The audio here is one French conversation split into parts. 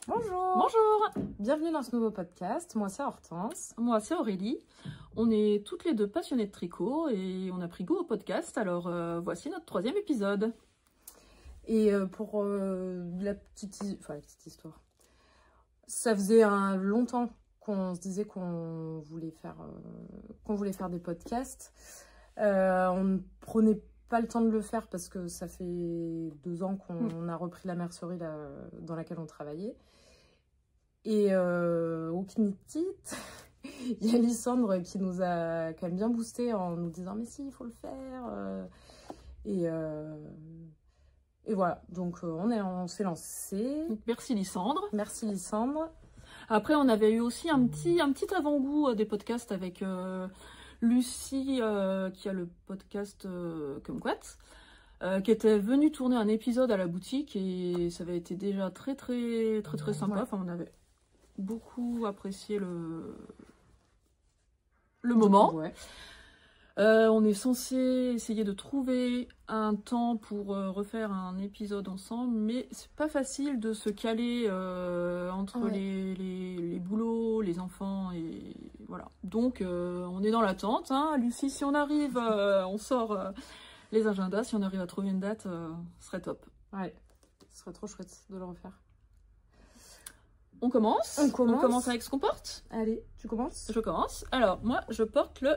Bonjour. Bonjour. Bienvenue dans ce nouveau podcast. Moi, c'est Hortense. Moi, c'est Aurélie. On est toutes les deux passionnées de tricot et on a pris goût au podcast. Alors, voici notre 3e épisode. Et pour la petite histoire, ça faisait longtemps qu'on se disait qu'on voulait faire des podcasts. On ne prenait pas le temps de le faire parce que ça fait 2 ans qu'on a repris la mercerie dans laquelle on travaillait. Et au Knitit, il y a Lysandre qui nous a quand même bien boosté en nous disant mais si, il faut le faire. Et voilà, donc on s'est lancé. Donc, merci Lysandre. Merci Lysandre. Après, on avait eu aussi un petit avant-goût des podcasts avec Lucie, qui a le podcast Kumquat, qui était venue tourner un épisode à la boutique et ça avait été déjà très sympa. Ouais. Enfin, on avait beaucoup apprécié le moment. Ouais. On est censé essayer de trouver un temps pour refaire un épisode ensemble, mais c'est pas facile de se caler entre les boulots, les enfants et voilà. Donc on est dans l'attente. Hein. Lucie, si on arrive, on sort les agendas. Si on arrive à trouver une date, ce serait top. Ouais, ce serait trop chouette de le refaire. On commence. On commence avec ce qu'on porte. Allez, tu commences? Je commence. Alors, moi, je porte le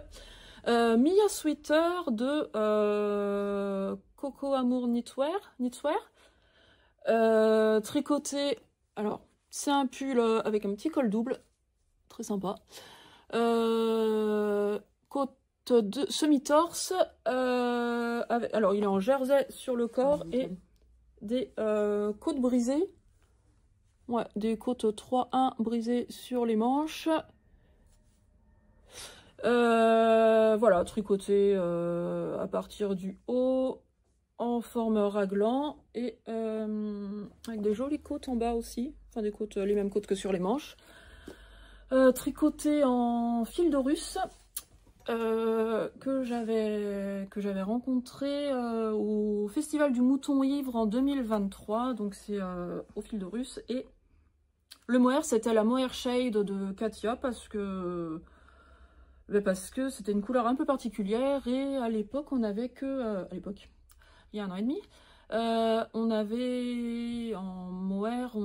Mia Sweater de Coco Amour Knitwear. Tricoté. Alors, c'est un pull avec un petit col double. Très sympa. Côte de semi-torse. Alors, il est en jersey sur le corps et des côtes brisées. Ouais, des côtes 3-1 brisées sur les manches. Voilà, tricoté à partir du haut, en forme raglan et avec des jolies côtes en bas aussi. Enfin, des côtes, les mêmes côtes que sur les manches. Tricoté en fil de russe que j'avais rencontré au Festival du Mouton Ivre en 2023. Donc c'est au fil de russe. Et le mohair, c'était la Mohair Shade de Katia parce que c'était une couleur un peu particulière et à l'époque on avait que il y a 1 an et demi, on avait en mohair,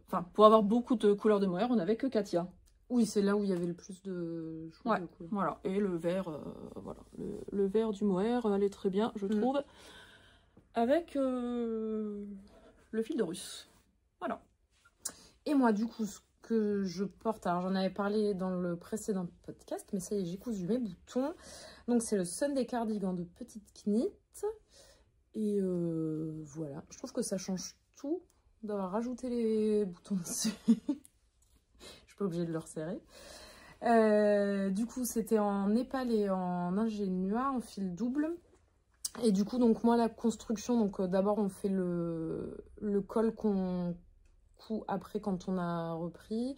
enfin pour avoir beaucoup de couleurs de mohair, on avait que Katia. Oui, c'est là où il y avait le plus de choix. Ouais, de couleurs. Voilà. Et le vert, voilà, le vert du mohair allait très bien, je trouve, avec le fil de russe. Voilà. Et moi, du coup, ce que je porte, alors j'en avais parlé dans le précédent podcast, mais ça y est, j'ai cousu mes boutons. Donc c'est le Sunday Cardigan de Petite Knit. Et voilà, je trouve que ça change tout d'avoir rajouté les boutons dessus. Je suis pas obligée de le resserrer. Du coup, c'était en népal et en ingénua, en fil double. Et du coup, donc moi, la construction, donc d'abord on fait le col qu'on coud après quand on a repris.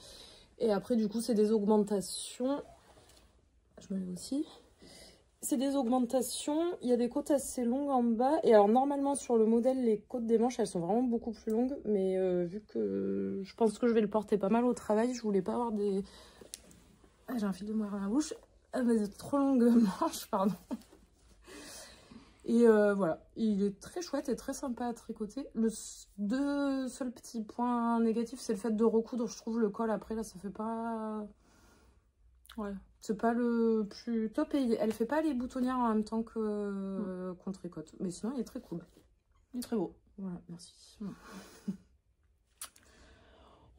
Et après, du coup, c'est des augmentations. Je me mets aussi. C'est des augmentations. Il y a des côtes assez longues en bas. Et alors, normalement, sur le modèle, les côtes des manches, elles sont vraiment beaucoup plus longues. Mais vu que je pense que je vais le porter pas mal au travail, je voulais pas avoir des... Ah, j'ai un fil de mohair dans la bouche. Ah, mais c'est trop longue manche, pardon. Et voilà, il est très chouette et très sympa à tricoter. Le deux seuls petits points négatifs, c'est le fait de recoudre. Je trouve le col après, là, ça fait pas... Ouais, c'est pas le plus top. Et elle fait pas les boutonnières en même temps que qu'on tricote. Mais sinon, il est très cool. Il est très beau. Voilà, merci.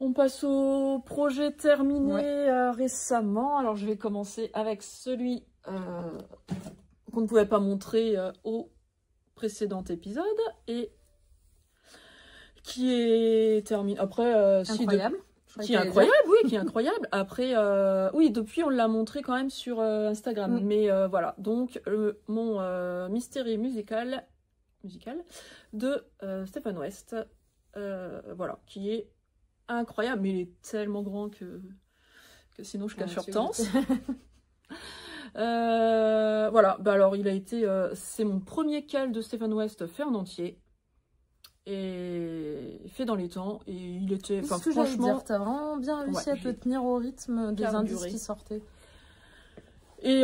On passe au projet terminé récemment. Alors, je vais commencer avec celui... qu'on ne pouvait pas montrer au précédent épisode et qui est terminé après incroyable. Qui est incroyable, oui, qui est incroyable. Après, oui, depuis on l'a montré quand même sur Instagram, mais voilà. Donc mon mystérieux musical de Stephen West, voilà, qui est incroyable, mais il est tellement grand que sinon je cache Hortense. Voilà, bah alors il a été, c'est mon premier cal de Stephen West fait en entier. et fait dans les temps. Et il était, C'est ce que j'allais dire, t'as vraiment bien réussi à te j'ai tenir au rythme des indices carburé. qui sortaient. Et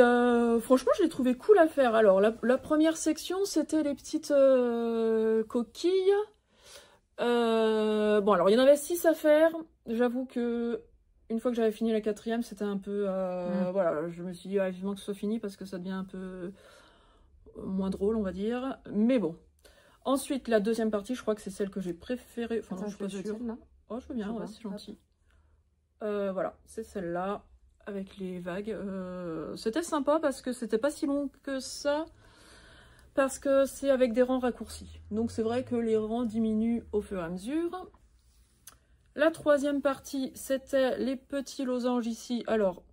franchement, je l'ai trouvé cool à faire. Alors, la première section, c'était les petites coquilles. Bon, alors, il y en avait 6 à faire. J'avoue que une fois que j'avais fini la 4e, c'était un peu... Voilà, je me suis dit, vivement que ce soit fini, parce que ça devient un peu moins drôle, on va dire. Mais bon. Ensuite, la 2e partie, je crois que c'est celle que j'ai préférée. Enfin, non, je suis pas sûre. Oh, je veux bien, ouais, c'est gentil. Voilà, c'est celle-là, avec les vagues. C'était sympa parce que c'était pas si long que ça, parce que c'est avec des rangs raccourcis. Donc c'est vrai que les rangs diminuent au fur et à mesure. La 3e partie, c'était les petits losanges ici. Alors,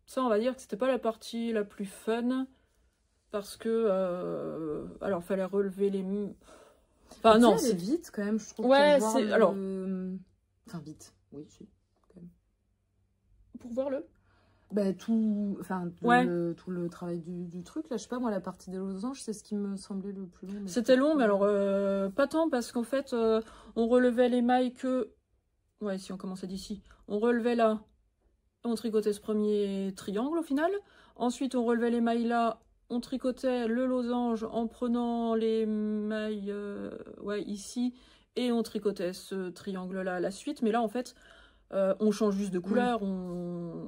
ça, on va dire que c'était pas la partie la plus fun, parce que... alors, fallait relever les... Enfin, non, c'est vite, quand même, je trouve. Ouais, c'est... Le... Alors... Enfin, vite, oui, si, quand même. Pour voir le... Bah, tout... Enfin, ouais. tout le travail du truc, là, je sais pas, moi, la partie des losanges, c'est ce qui me semblait le plus long. C'était long, mais alors, pas tant, parce qu'en fait, on relevait les mailles que... Ouais, si on commençait d'ici. On relevait là, on tricotait ce premier triangle au final. Ensuite, on relevait les mailles là, on tricotait le losange en prenant les mailles ouais, ici, et on tricotait ce triangle là à la suite. Mais là, en fait, on change juste de couleur, on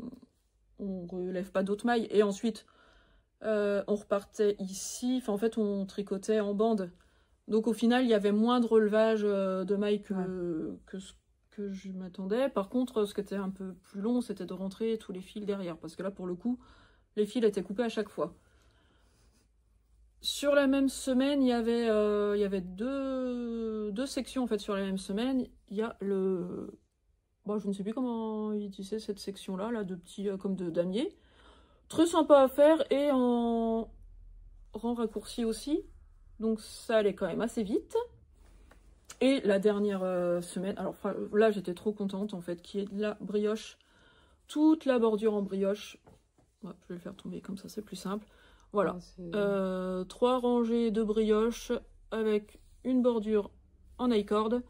relève pas d'autres mailles. Et ensuite, on repartait ici. Enfin, en fait, on tricotait en bande. Donc au final, il y avait moins de relevage de mailles que ce que je m'attendais. Par contre, ce qui était un peu plus long, c'était de rentrer tous les fils derrière. Parce que là, pour le coup, les fils étaient coupés à chaque fois. Sur la même semaine, il y avait deux sections en fait sur la même semaine. Il y a le... Bon, je ne sais plus comment il disait cette section-là, là, de petits comme de damier. Très sympa à faire et en rang raccourci aussi. Donc ça allait quand même assez vite. Et la dernière semaine, alors là j'étais trop contente en fait, qui est de la brioche. Toute la bordure en brioche. Ouais, je vais le faire tomber comme ça, c'est plus simple. Voilà. 3 rangées de brioche avec une bordure en I-cord.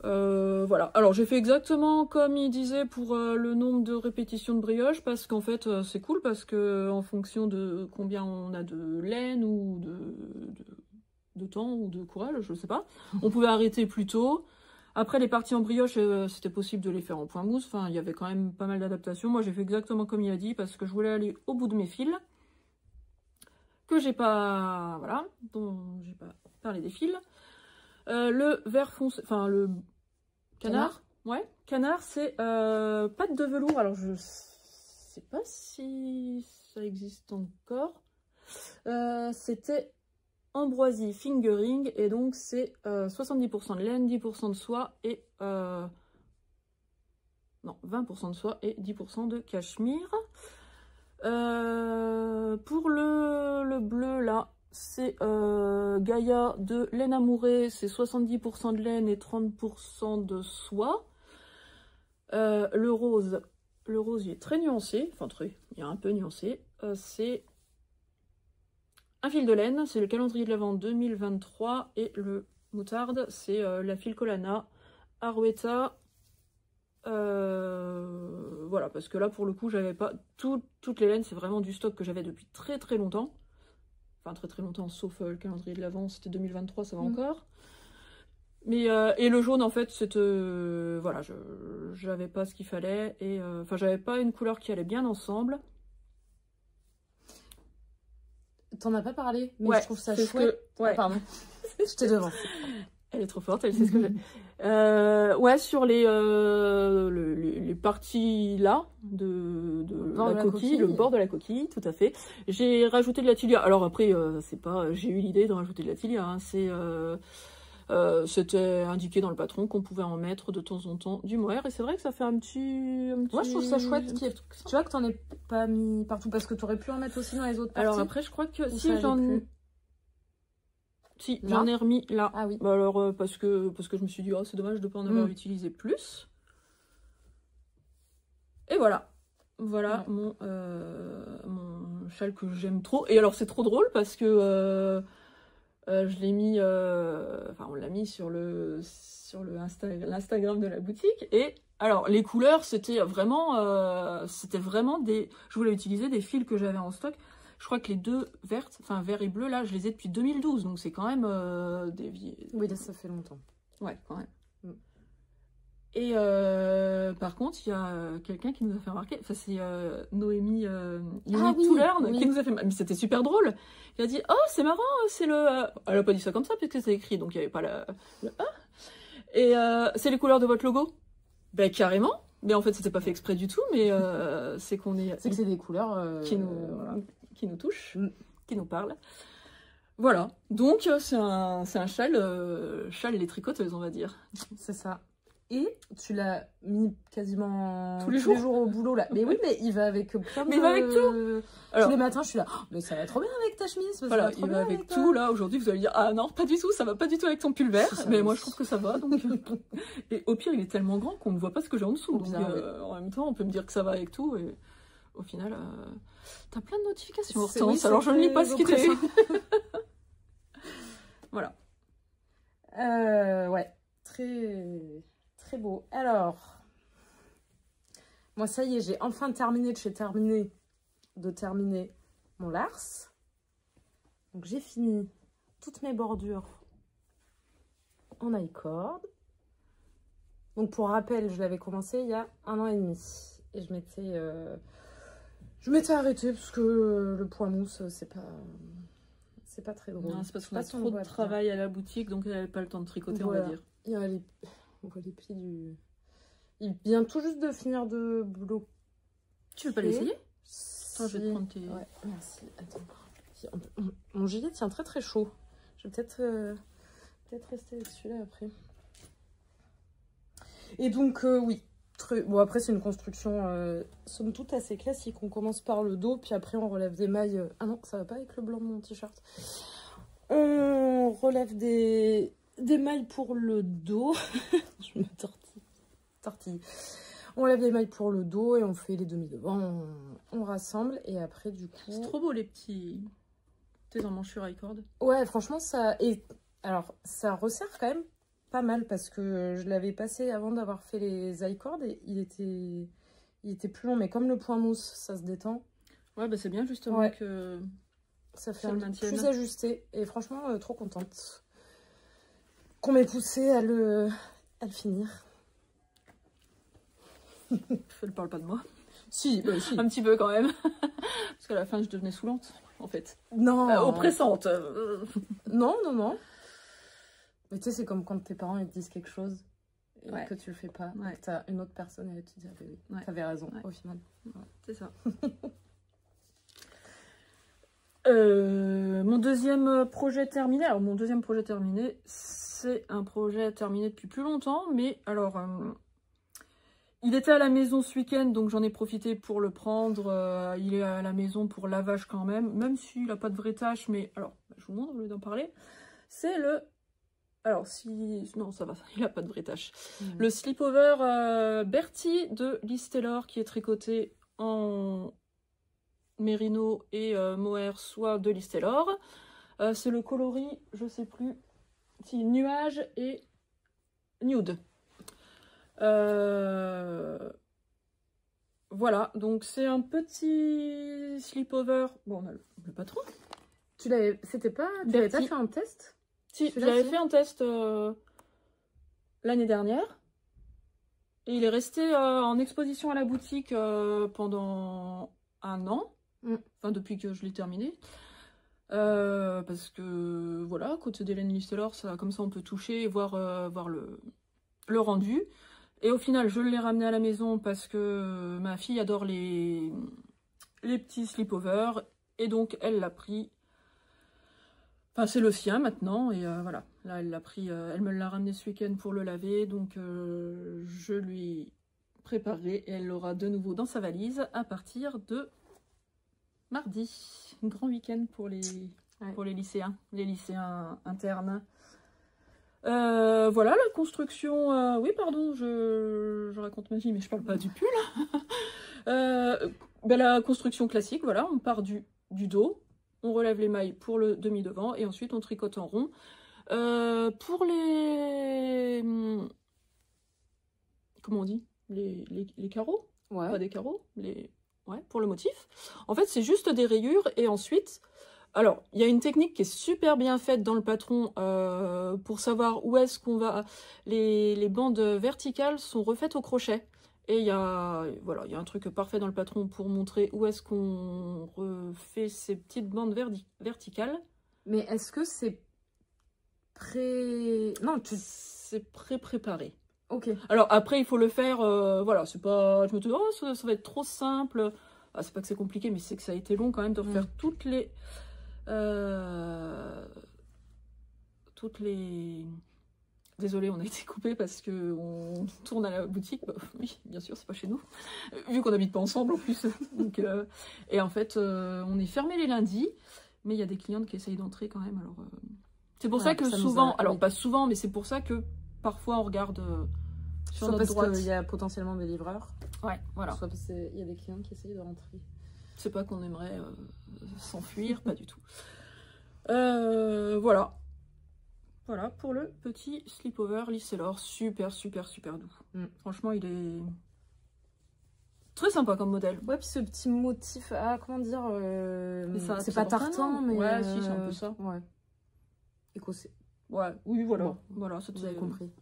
Voilà. Alors j'ai fait exactement comme il disait pour le nombre de répétitions de brioche, parce qu'en fait c'est cool, parce que en fonction de combien on a de laine ou de temps ou de courage, je sais pas, on pouvait arrêter plus tôt. Après les parties en brioche, c'était possible de les faire en point mousse. Enfin, il y avait quand même pas mal d'adaptations. Moi j'ai fait exactement comme il a dit, parce que je voulais aller au bout de mes fils, que j'ai pas, voilà, dont j'ai pas parlé des fils. Le vert foncé, enfin le canard. Ouais, canard, c'est pâte de velours. Alors je sais pas si ça existe encore. C'était ambroisie fingering, et donc c'est 70% de laine, 10% de soie et non, 20% de soie et 10% de cachemire. Pour le bleu là, c'est Gaïa de laine amourée, c'est 70% de laine et 30% de soie. Le rose, il est très nuancé, enfin très, il est un peu nuancé. C'est un fil de laine, c'est le calendrier de l'Avent 2023, et le moutarde, c'est la Filcolana Arouetta. Voilà, parce que là pour le coup j'avais pas toutes les laines, c'est vraiment du stock que j'avais depuis très très longtemps, enfin très très longtemps, sauf le calendrier de l'Avent, c'était 2023, ça va encore. Mais et le jaune en fait c'était voilà, j'avais pas ce qu'il fallait, et enfin j'avais pas une couleur qui allait bien ensemble. T'en as pas parlé, mais ouais, je trouve ça chouette. Ouais. Ah, pardon, j'étais devant. Elle est trop forte, elle sait ce que j'ai. Ouais, sur les parties là de la coquille, le bord de la coquille, tout à fait. J'ai rajouté de la tilia. Alors après, c'est pas, j'ai eu l'idée de rajouter de la tilia. Hein. C'était indiqué dans le patron qu'on pouvait en mettre de temps en temps du mohair, et c'est vrai que ça fait un petit... Moi je trouve ça chouette. Tu vois que t'en aies pas mis partout, parce que t'aurais pu en mettre aussi dans les autres parties. Alors après, je crois que si j'en ai... Si, j'en ai remis là. Ah oui. Bah alors, parce que je me suis dit, oh, c'est dommage de ne pas en avoir utilisé plus. Et voilà. Voilà mon châle que j'aime trop. Et alors, c'est trop drôle parce que Je l'ai mis, enfin on l'a mis sur l'Instagram de la boutique. Et alors les couleurs, c'était vraiment des... Je voulais utiliser des fils que j'avais en stock. Je crois que les deux vertes, enfin vert et bleu, là, je les ai depuis 2012. Donc c'est quand même des vieilles... Oui, là, ça fait longtemps. Ouais, quand même. Et par contre, il y a quelqu'un qui nous a fait remarquer, enfin c'est Noémie Toulern qui nous a fait, mais c'était super drôle. Il a dit, oh c'est marrant, c'est le... Elle a pas dit ça comme ça puisque c'est écrit, donc il n'y avait pas le A. Et c'est les couleurs de votre logo? Ben carrément, mais en fait c'était pas fait exprès du tout, mais c'est qu'on est... C'est que c'est des couleurs qui nous touchent, qui nous parlent. Voilà, donc c'est un châle les tricoteuses, on va dire. C'est ça. Et tu l'as mis quasiment tous les jours au boulot là. Mais oui, mais il va avec plein de... Mais il va avec tout. Alors, tous les matins, je suis là. Oh, mais ça va trop bien avec ta chemise. Voilà, il va avec tout. Là, aujourd'hui, vous allez dire, ah non, pas du tout, ça va pas du tout avec ton pull vert. Mais moi, je trouve que ça va. Donc... Et au pire, il est tellement grand qu'on ne voit pas ce que j'ai en dessous. Donc, en même temps, on peut me dire que ça va avec tout. Et au final, t'as plein de notifications, Hortense. Oui, alors, je ne lis pas ce qui est. Voilà. Ouais, très beau. Alors, moi, ça y est, j'ai enfin terminé de terminer mon Lars. Donc, j'ai fini toutes mes bordures en I-cord. Donc, pour rappel, je l'avais commencé il y a 1 an et demi. Et je m'étais arrêtée parce que le point mousse, c'est pas très drôle. Non, c'est parce qu'on a trop de travail à la boutique, donc elle n'avait pas le temps de tricoter, voilà. On va dire. On voit les plis du... Il vient tout juste de finir de bloquer. Tu veux pas l'essayer? Attends, je vais te prendre tes... Ouais, merci. Attends. Mon gilet tient très très chaud. Je vais peut-être rester dessus là après. Et donc, oui. Bon, après, c'est une construction, somme toute, assez classique. On commence par le dos, puis après, on relève des mailles... Ah non, ça va pas avec le blanc de mon t-shirt. On relève des mailles pour le dos. Je me tortille. On lève les mailles pour le dos et on fait les demi devant. On rassemble et après du coup... C'est trop beau les petits... Tes emmanchure I-cord. Ouais, franchement ça... Et alors ça resserre quand même pas mal parce que je l'avais passé avant d'avoir fait les I-cord et il était plus long. Mais comme le point mousse, ça se détend. Ouais, bah c'est bien justement que... Ça fait un plus ajusté et franchement trop contente qu'on m'ait poussé à le finir. Je ne parle pas de moi. Si, bah, si. Un petit peu quand même. Parce qu'à la fin, je devenais saoulante, en fait. Non. Oppressante. Non. Mais tu sais, c'est comme quand tes parents ils te disent quelque chose et que tu le fais pas. Ouais. Tu as une autre personne et tu te dis, ah, oui, t'avais raison au final. Ouais. C'est ça. Mon deuxième projet terminé. Alors, mon deuxième projet terminé, c'est un projet terminé depuis plus longtemps. Mais alors... il était à la maison ce week-end, donc j'en ai profité pour le prendre. Il est à la maison pour lavage quand même s'il n'a pas de vraies taches. Mais alors, je vous montre au lieu d'en parler. C'est le... Alors, si... Non, ça va, il n'a pas de vraies taches. Le slipover Bertie de Liz Taylor qui est tricoté en mérino et mohair soit de Liz Taylor. C'est le coloris, je sais plus, si nuage et nude. Voilà, donc c'est un petit slipover. Bon, on a le patron. Tu l'avais pas fait un test? Si, j'avais fait un test l'année dernière. Et il est resté en exposition à la boutique pendant 1 an. Enfin, depuis que je l'ai terminé. Parce que, voilà, côté d'Hélène Liz Taylor, comme ça on peut toucher et voir le rendu. Et au final, je l'ai ramené à la maison parce que ma fille adore les petits slipovers. Et donc, elle l'a pris. Enfin, c'est le sien maintenant. Et voilà. Là, elle l'a pris. Elle me l'a ramené ce week-end pour le laver. Donc, je lui ai préparé. Et elle l'aura de nouveau dans sa valise à partir de mardi. Un grand week-end pour les lycéens. Les lycéens internes. Voilà la construction. Oui, pardon, je raconte ma vie, mais je parle pas du pull. La construction classique, voilà, on part du dos, on relève les mailles pour le demi-devant et ensuite on tricote en rond. Pour les... Comment on dit? Les carreaux? Ouais. Pas des carreaux, ouais, pour le motif. En fait, c'est juste des rayures et ensuite... Alors, il y a une technique qui est super bien faite dans le patron pour savoir où est-ce qu'on va... Les bandes verticales sont refaites au crochet. Et il y a, voilà, il y a un truc parfait dans le patron pour montrer où est-ce qu'on refait ces petites bandes verticales. Mais est-ce que c'est Non, c'est pré-préparé. Ok. Alors après, il faut le faire, voilà, c'est pas... Je me dis, oh, ça va être trop simple. Ah, c'est pas que c'est compliqué, mais c'est que ça a été long quand même de refaire toutes les... Désolée, on a été coupé parce qu'on tourne à la boutique. Bah, oui, bien sûr, c'est pas chez nous. Vu qu'on n'habite pas ensemble en plus. Donc, et en fait, on est fermé les lundis, mais il y a des clientes qui essayent d'entrer quand même. Alors, c'est pour ça que souvent, alors pas souvent, mais c'est pour ça que parfois on regarde sur notre droite. Parce qu'il y a potentiellement des livreurs. Ouais, voilà. Soit parce qu'il y a des clients qui essayent de rentrer. C'est pas qu'on aimerait s'enfuir, pas du tout. Voilà. Voilà pour le petit slipover Lisselor, super doux. Franchement, il est très sympa comme modèle. Ouais, puis ce petit motif, comment dire, c'est pas tartan, mais... Ouais, si, c'est un peu ça. Ouais. Écossais. Ouais, oui, voilà. Bon, voilà, vous avez compris.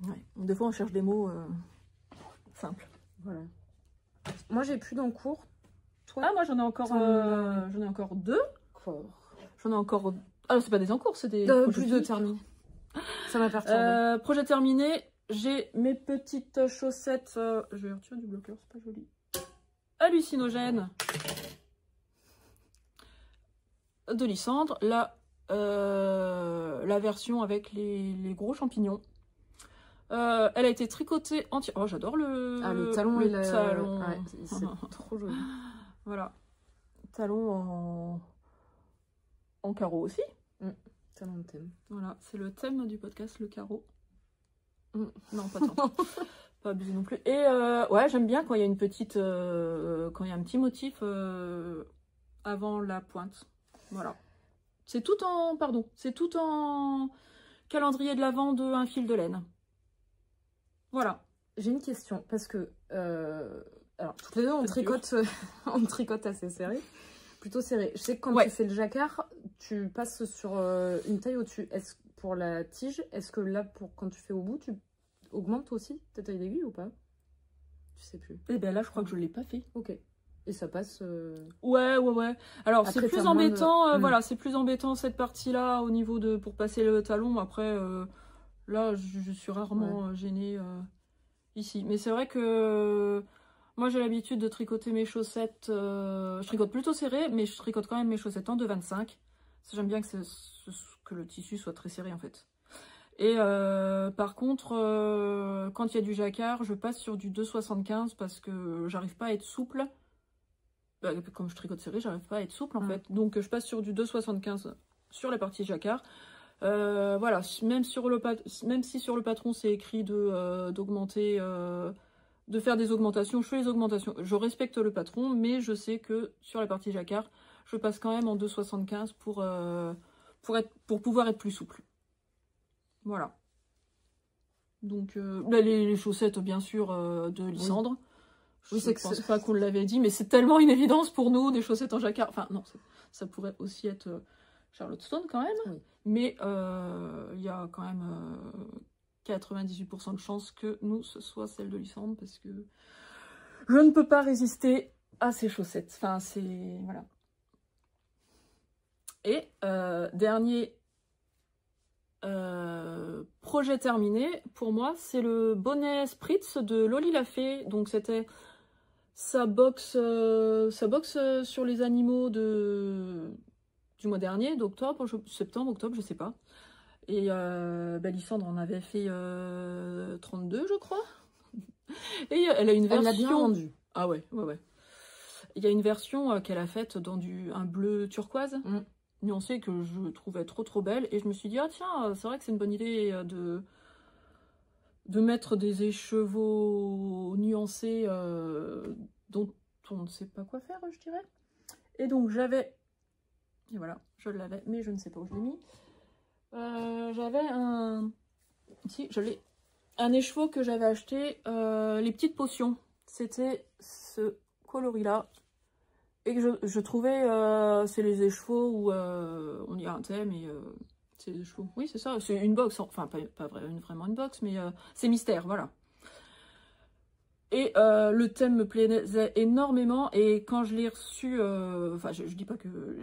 Ouais. Des fois, on cherche des mots simples. Voilà. Moi, j'ai plus d'encours. Toi, moi, j'en ai encore deux. J'en ai encore... Ah, c'est pas des encours, c'est des... plus de terminés. Ça m'a perturbé. Projet terminé. J'ai mes petites chaussettes. Je vais retirer du bloqueur, c'est pas joli. Hallucinogènes. De Lysandre. La version avec les gros champignons. Elle a été tricotée entière. Oh, j'adore le talon. Talon. Ouais, c'est trop joli. Voilà. Talon en carreau aussi. Talon de thème. Voilà, c'est le thème du podcast, le carreau. Non, pas tant. Pas abusé non plus. Et ouais, j'aime bien quand il y a une petite... quand il y a un petit motif avant la pointe. Voilà. C'est tout en... Pardon. C'est tout en calendrier de l'Avent de un fil de laine. Voilà. J'ai une question, parce que... alors, toutes les deux, on tricote assez serré. Plutôt serré. Je sais que quand tu fais le jacquard, tu passes sur une taille au-dessus. Est-ce pour la tige, est-ce que là, quand tu fais au bout, tu augmentes aussi ta taille d'aiguille ou pas? Je sais plus. Eh bien là, je crois que je ne l'ai pas fait. Ok. Et ça passe... Ouais. Alors, c'est plus embêtant, voilà, c'est plus embêtant cette partie-là au niveau de... pour passer le talon. Après, là, je suis rarement gênée ici. Mais c'est vrai que... Moi, j'ai l'habitude de tricoter mes chaussettes. Je tricote plutôt serré, mais je tricote quand même mes chaussettes en 2,25. J'aime bien que le tissu soit très serré, en fait. Et par contre, quand il y a du jacquard, je passe sur du 2,75 parce que j'arrive pas à être souple. Comme je tricote serré, j'arrive pas à être souple, en fait. Donc, je passe sur du 2,75 sur la partie jacquard. Voilà, même si sur le patron, c'est écrit d'augmenter... de faire des augmentations, je fais les augmentations, je respecte le patron, mais je sais que sur la partie jacquard, je passe quand même en 2,75 pour pouvoir être plus souple. Voilà. Donc, les chaussettes, bien sûr, de Lysandre. Oui. Je ne pense pas qu'on l'avait dit, mais c'est tellement une évidence pour nous, des chaussettes en jacquard. Enfin, non, ça pourrait aussi être Charlotte Stone quand même, oui. Mais il y a quand même... 98% de chances que ce soit celle de Lysandre parce que je ne peux pas résister à ces chaussettes. Enfin, c'est... Voilà. Et dernier projet terminé, pour moi, c'est le bonnet Spritz de Loli Lafay. Donc, c'était sa box sur les animaux du mois dernier, d'octobre, septembre, octobre, je sais pas. Et Lysandre en avait fait 32, je crois. Et elle a une version... Elle l'a bien vendue. Ah ouais. Il y a une version qu'elle a faite dans un bleu turquoise, nuancé, que je trouvais trop belle. Et je me suis dit, ah tiens, c'est vrai que c'est une bonne idée de mettre des écheveaux nuancés dont on ne sait pas quoi faire, je dirais. Et donc j'avais Et voilà, je l'avais, mais je ne sais pas où je l'ai mis. J'avais un... Si, je l'ai. Un écheveau que j'avais acheté, les petites potions. C'était ce coloris-là. Et que je trouvais, c'est les écheveaux où on y a un thème et c'est des écheveaux. Oui, c'est ça, c'est une box, enfin pas vraiment une box, mais c'est mystère, voilà. Et le thème me plaisait énormément et quand je l'ai reçu, enfin je dis pas que...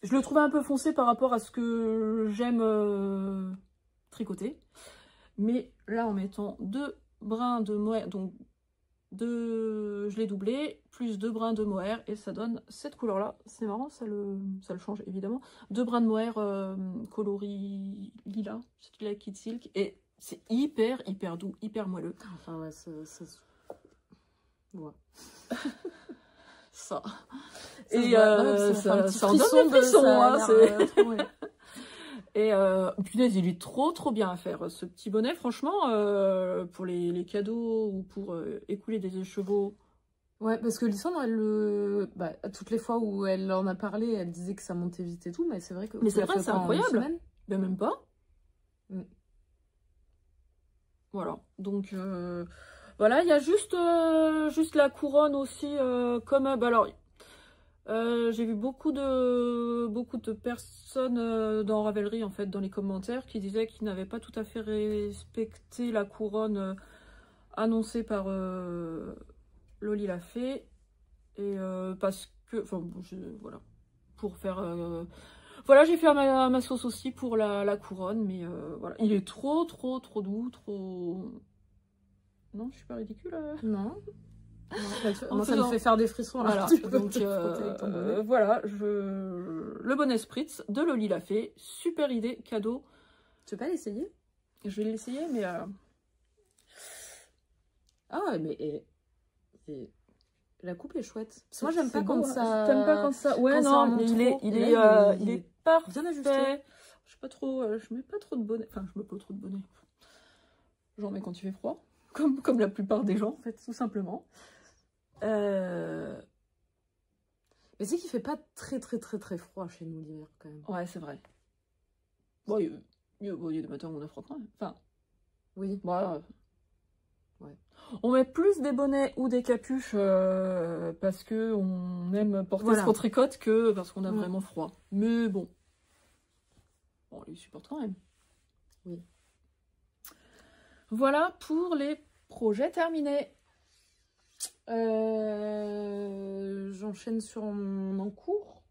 Je le trouvais un peu foncé par rapport à ce que j'aime tricoter. Mais là, en mettant 2 brins de mohair, donc je l'ai doublé, plus 2 brins de mohair, et ça donne cette couleur-là. C'est marrant, ça le change évidemment. 2 brins de mohair coloris lilas, lilas Kid Silk, et c'est hyper doux, hyper moelleux. Enfin ouais, ouais. Ça. Et ça en donne des frissons, hein, Et punaise, il est trop bien à faire, ce petit bonnet, franchement, pour les cadeaux ou pour écouler des écheveaux. Ouais, parce que Lysandre, elle toutes les fois où elle en a parlé, elle disait que ça montait vite et tout, mais c'est vrai que... Mais c'est vrai, c'est incroyable. Ben même pas. Voilà, donc voilà, il y a juste la couronne aussi, comme... alors, j'ai vu beaucoup de personnes dans Ravelry, en fait, dans les commentaires, qui disaient qu'ils n'avaient pas tout à fait respecté la couronne annoncée par Loli l'a fait. Et parce que... Enfin, voilà. Pour faire... voilà, j'ai fait ma sauce aussi pour la couronne, mais voilà. Il est trop doux, trop... Non, je suis pas ridicule Non. Non, ça me fait faire des frissons. Voilà, donc voilà, le bonnet Spritz de Loli l'a fait. Super idée, cadeau. Tu veux pas l'essayer? Je vais l'essayer, mais... Ah ouais, mais... La coupe est chouette. Parce que moi, j'aime pas quand ça... T'aimes pas quand ça... Ouais, non, mais il est parfait. Bien ajusté. Je sais pas trop... je mets pas trop de bonnet. Enfin, je mets pas trop de bonnet. J'en mets quand il fait froid. Comme la plupart des gens, en fait, tout simplement. Mais c'est qu'il fait pas très froid chez nous l'hiver quand même. Ouais, c'est vrai. Bon, il y a des matins où on a froid quand même. Enfin, oui. Voilà. Ouais. On met plus des bonnets ou des capuches parce que on aime porter ce qu'on tricote que parce qu'on a vraiment froid. Mais bon, on les supporte quand même. Oui. Voilà pour les projets terminés. J'enchaîne sur mon en cours.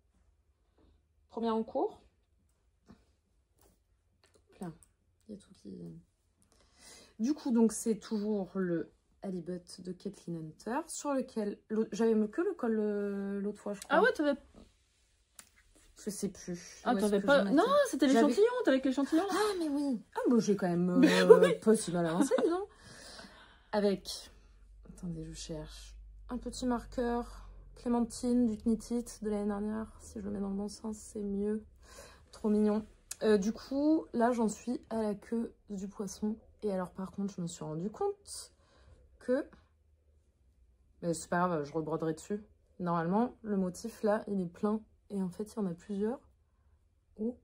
Premier en cours. Plein. Il y a tout qui... Du coup, donc c'est toujours le Halibut de Kathleen Hunter, sur lequel j'avais que le col l'autre fois, je crois. Ah ouais, t'avais... Je sais plus. Ah, t'avais pas... Non, c'était l'échantillon, t'avais que l'échantillon. Ah, mais oui. Ah, bon, j'ai quand même pas si mal avancé, disons. Avec... Attendez, je cherche. Un petit marqueur Clémentine du Knitit de l'année dernière. Si je le mets dans le bon sens, c'est mieux. Trop mignon. Du coup, là, j'en suis à la queue du poisson. Et alors, par contre, je me suis rendu compte que... Mais c'est pas grave, je rebroderai dessus. Normalement, le motif, là, il est plein. Et en fait, il y en a plusieurs. Oh.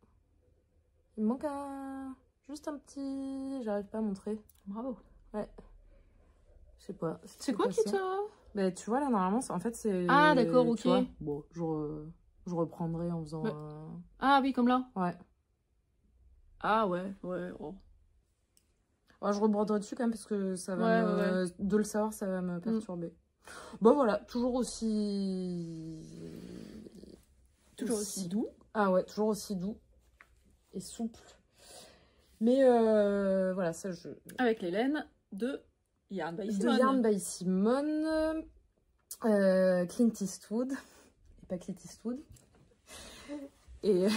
Il me manque juste un petit... J'arrive pas à montrer. Bravo. Ouais. Je sais pas. C'est quoi qui t'a... Bah, tu vois, là, normalement, en fait, c'est... Ah, d'accord, ok. Vois, bon, je reprendrai en faisant... Ah oui, comme là. Ouais. Ah ouais, ouais. Oh. Ouais, je rebroderai dessus quand même parce que ça va de le savoir, ça va me perturber. Bon, voilà, toujours aussi doux. Ah ouais, toujours aussi doux et souple. Mais voilà, ça je... Avec les laines de Yarn by Simone. De Yarn by Simone. Clint Eastwood. Et pas Clint Eastwood. Et...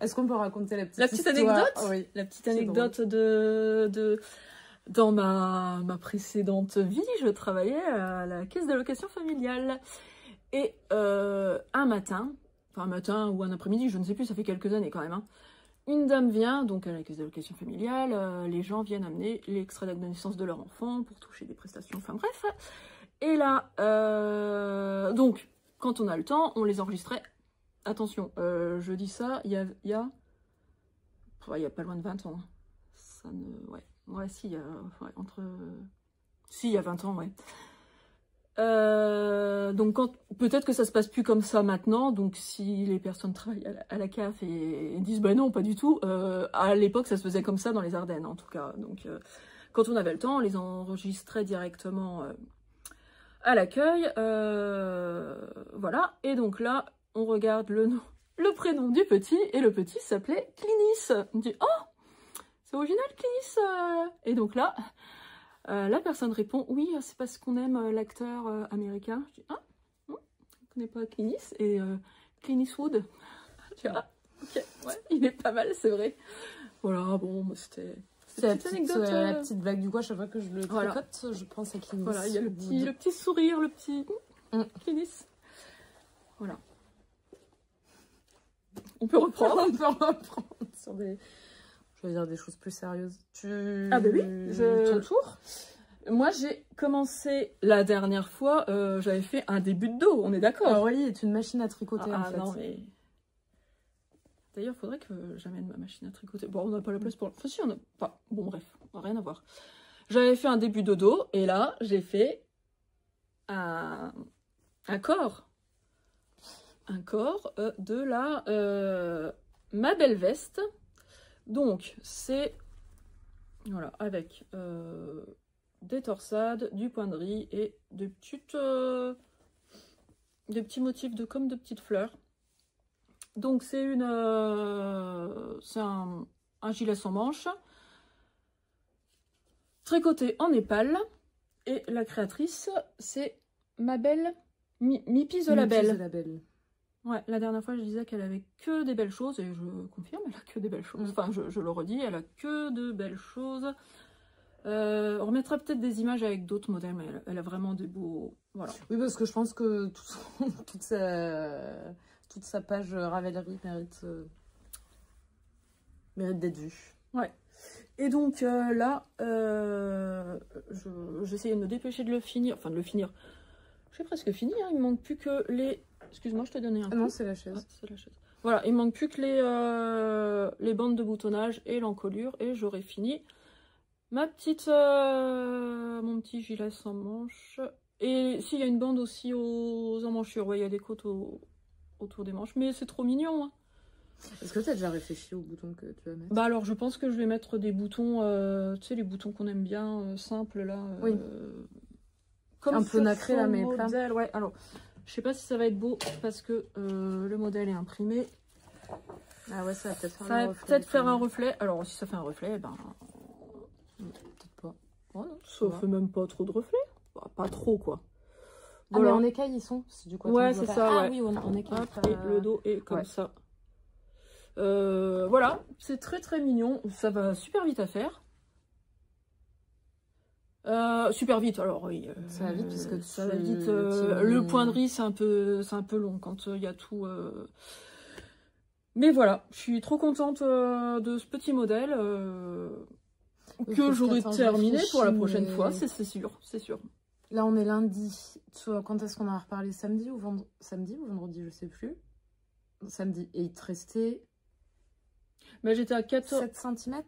Est-ce qu'on peut raconter la petite histoire? Anecdote? Oui, la petite anecdote de... Dans ma précédente vie, je travaillais à la caisse d'allocation familiale. Et un matin ou un après-midi, je ne sais plus, ça fait quelques années quand même, hein, une dame vient, donc à la caisse d'allocation familiale, les gens viennent amener l'extrait d'acte de naissance de leur enfant pour toucher des prestations, enfin bref. Et là, donc, quand on a le temps, on les enregistrait attention, je dis ça, il y a pas loin de 20 ans. Ça ne... Ouais, si, il y a... Ouais, Si, il y a 20 ans, ouais. Donc peut-être que ça se passe plus comme ça maintenant, donc si les personnes travaillent à la CAF et disent bah non pas du tout, à l'époque ça se faisait comme ça dans les Ardennes en tout cas, donc quand on avait le temps on les enregistrait directement à l'accueil, voilà, et donc là on regarde le prénom du petit, et le petit s'appelait Clinis. On dit oh c'est original Clinis, et donc là la personne répond oui, c'est parce qu'on aime l'acteur américain. Je dis ah, je ne connais pas Clinis, et Clint Eastwood. Je dis ah, ok, ouais, il est pas mal, c'est vrai. Voilà, bon, c'était la petite blague du coup, à chaque fois que je le tricote, je pense à Clinis. Voilà, il y a le petit sourire, le petit Clinis. Voilà. On peut reprendre. On peut reprendre sur des... Je vais dire des choses plus sérieuses. Ah bah oui, ton tour. Moi, j'ai commencé la dernière fois, j'avais fait un début de dos, on est d'accord. Aurélie est une machine à tricoter en fait. Non, mais... D'ailleurs, il faudrait que j'amène ma machine à tricoter. Bon, on n'a pas la place pour... Enfin, si, on n'a pas... Bon, bref, rien à voir. J'avais fait un début de dos, et là, j'ai fait un corps. Un corps de la Ma Belle Veste. Donc, c'est... Voilà, avec des torsades, du point de riz et des petits motifs comme de petites fleurs. Donc, c'est un gilet sans manches, tricoté en népal. Et la créatrice, c'est ma belle Mipi The Label. Ouais, la dernière fois, je disais qu'elle avait que des belles choses, et je confirme, elle a que des belles choses. Enfin, je le redis, elle a que de belles choses. On remettra peut-être des images avec d'autres modèles, mais elle a vraiment des beaux... Voilà. Oui, parce que je pense que toute sa page Ravelry mérite d'être vue. Ouais. Et donc là, j'essayais de me dépêcher de le finir. Enfin, de le finir. J'ai presque fini, hein. Il me manque plus que les... Excuse-moi, je t'ai donné un coup. Non, c'est la chaise. Ah, c'est la chaise. Voilà, il me manque plus que les bandes de boutonnage et l'encolure, et j'aurai fini ma petite... mon petit gilet sans manches. Et si, il y a une bande aussi aux emmanchures. Ouais, il y a des côtes autour des manches, mais c'est trop mignon, hein. Est-ce que tu as déjà réfléchi aux boutons que tu vas mettre? Bah alors, je pense que je vais mettre des boutons, tu sais, les boutons qu'on aime bien, simples, là. Oui. Comme un peu nacré, là, mais plein. Ouais, alors, je sais pas si ça va être beau, parce que le modèle est imprimé. Ah ouais, ça va peut-être faire ça va peut-être faire un reflet. Alors, si ça fait un reflet, ben... peut-être pas. Oh non, ça fait même pas trop de reflets. Bah, pas trop, quoi. Ah, voilà. Mais en écaille, ils sont, du coup. Ouais, c'est ça, Ah ouais. oui, en écaille. Et le dos est comme ça. Voilà, c'est très très mignon. Ça va super vite à faire. Super vite, alors oui. Ça va vite, parce que ça va vite. Le point de riz, c'est un peu long quand il y a tout. Mais voilà, je suis trop contente de ce petit modèle que j'aurai terminé pour la prochaine fois, c'est sûr, c'est sûr. Là, on est lundi. Quand est-ce qu'on en a reparlé? Samedi ou vendredi, je sais plus. Samedi. Et il te restait... Mais j'étais à 7 cm.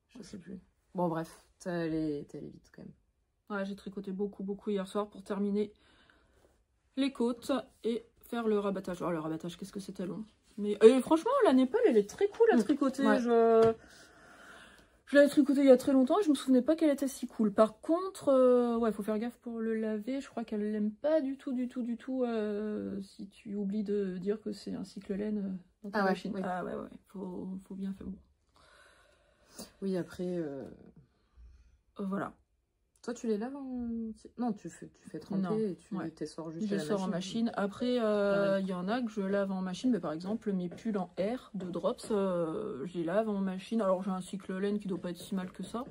Je sais plus. Bon, bref, t'es allé vite quand même. Ouais, j'ai tricoté beaucoup hier soir pour terminer les côtes et faire le rabattage. Oh, le rabattage, qu'est-ce que c'était long. Mais franchement, la Népal, elle est très cool à tricoter. Ouais. Je l'avais tricoté il y a très longtemps et je me souvenais pas qu'elle était si cool. Par contre, ouais, faut faire gaffe pour le laver. Je crois qu'elle l'aime pas du tout. Si tu oublies de dire que c'est un cycle laine dans ta machine. Oui. Ah ouais, faut bien faire. Bon. Oui, après... voilà. Toi, tu les laves en... Non, tu fais tremper et tu les sors juste à la machine. Je sors en machine. Après, il y en a que je lave en machine. Mais par exemple, mes pulls en R de Drops, je les lave en machine. Alors, j'ai un cycle laine qui doit pas être si mal que ça.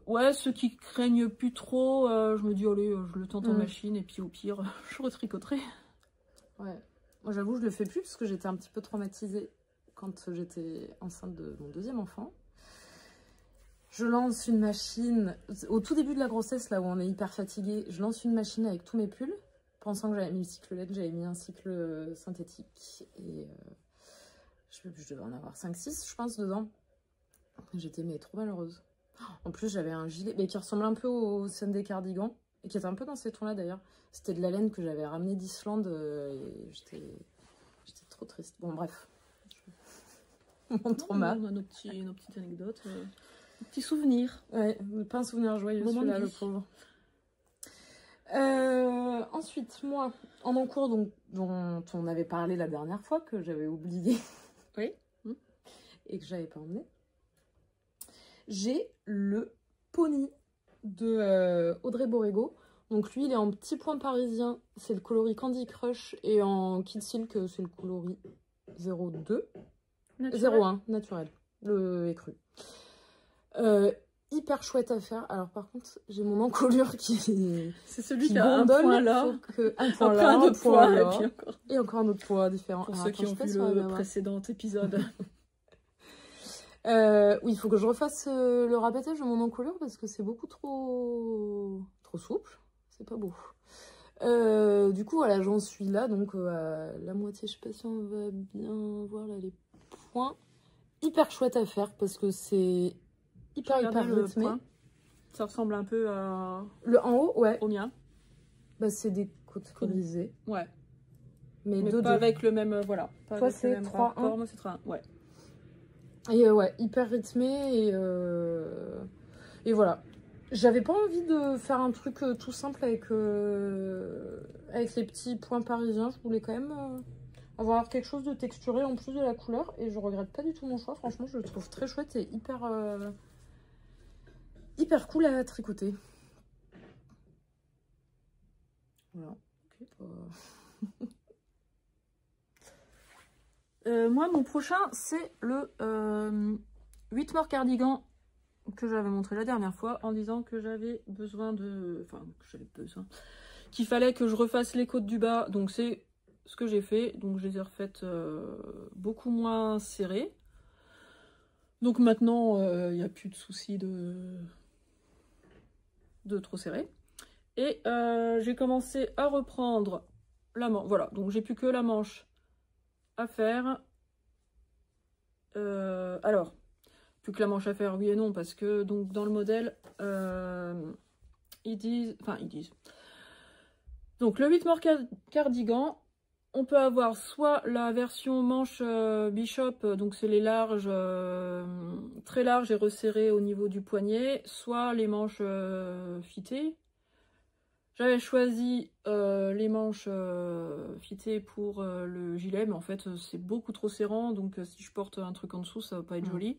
Ouais, ceux qui craignent plus trop, je me dis, allez, je le tente en machine. Et puis, au pire, je retricoterai. Ouais. Moi, j'avoue, je le fais plus parce que j'étais un petit peu traumatisée quand j'étais enceinte de mon deuxième enfant. Je lance une machine, au tout début de la grossesse, là où on est hyper fatigué, je lance une machine avec tous mes pulls. pensant que j'avais mis le cycle LED, j'avais mis un cycle synthétique. Et je devais en avoir 5-6, je pense, dedans. J'étais mais trop malheureuse. En plus, j'avais un gilet mais qui ressemblait un peu au Sunday Cardigan. Et qui était un peu dans ces tons-là, d'ailleurs. C'était de la laine que j'avais ramenée d'Islande. Et j'étais trop triste. Bon, bref. Mon trauma. On a nos petites anecdotes, nos petits souvenirs. Ouais, pas un souvenir joyeux, celui-là, le pauvre. Ensuite, moi, en encours, donc, dont on avait parlé la dernière fois, que j'avais oublié. Oui. Et que j'avais pas emmené. J'ai le Pony de Audrey Borrego. Donc lui, il est en petit point parisien. C'est le coloris Candy Crush. Et en Kid Silk, c'est le coloris 02. 01, naturel. Le écru. Hyper chouette à faire. Alors par contre, j'ai mon encolure qui... C'est celui qui a un point là. Un point là, un autre point là. Et encore un autre point différent. Pour ceux qui ont vu le précédent épisode. Oui, il faut que je refasse le rabattage de mon encolure parce que c'est beaucoup trop souple. C'est pas beau. Du coup, voilà, j'en suis là. Donc, la moitié, je sais pas si on va bien voir là les points. Hyper chouette à faire parce que c'est hyper rythmé. Ça ressemble un peu à... Le en haut, ouais. Au mien. Bah, c'est des côtes colisées. Ouais. Mais pas avec le même... voilà. Pas toi, c'est 3-1. Moi, c'est 3-1. Ouais. Et ouais, hyper rythmé et voilà. J'avais pas envie de faire un truc tout simple avec les petits points parisiens. Je voulais quand même avoir quelque chose de texturé en plus de la couleur. Et je regrette pas du tout mon choix. Franchement, je le trouve très chouette et hyper cool à tricoter. Voilà. Okay. Moi, mon prochain, c'est le Whitmore Cardigan que j'avais montré la dernière fois en disant que j'avais besoin de... Enfin, qu'il fallait que je refasse les côtes du bas. Donc, c'est ce que j'ai fait. Donc, je les ai refaites beaucoup moins serrées. Donc, maintenant, il n'y a plus de souci de trop serré. Et j'ai commencé à reprendre la manche. Voilà, donc j'ai plus que la manche à faire. Alors, plus que la manche à faire, oui et non, parce que donc dans le modèle, ils disent... Donc le Whitmore Cardigan, on peut avoir soit la version manche Bishop, donc c'est les larges, très larges et resserrées au niveau du poignet, soit les manches fitées. J'avais choisi les manches fitées pour le gilet, mais en fait c'est beaucoup trop serrant, donc si je porte un truc en dessous, ça va pas être joli.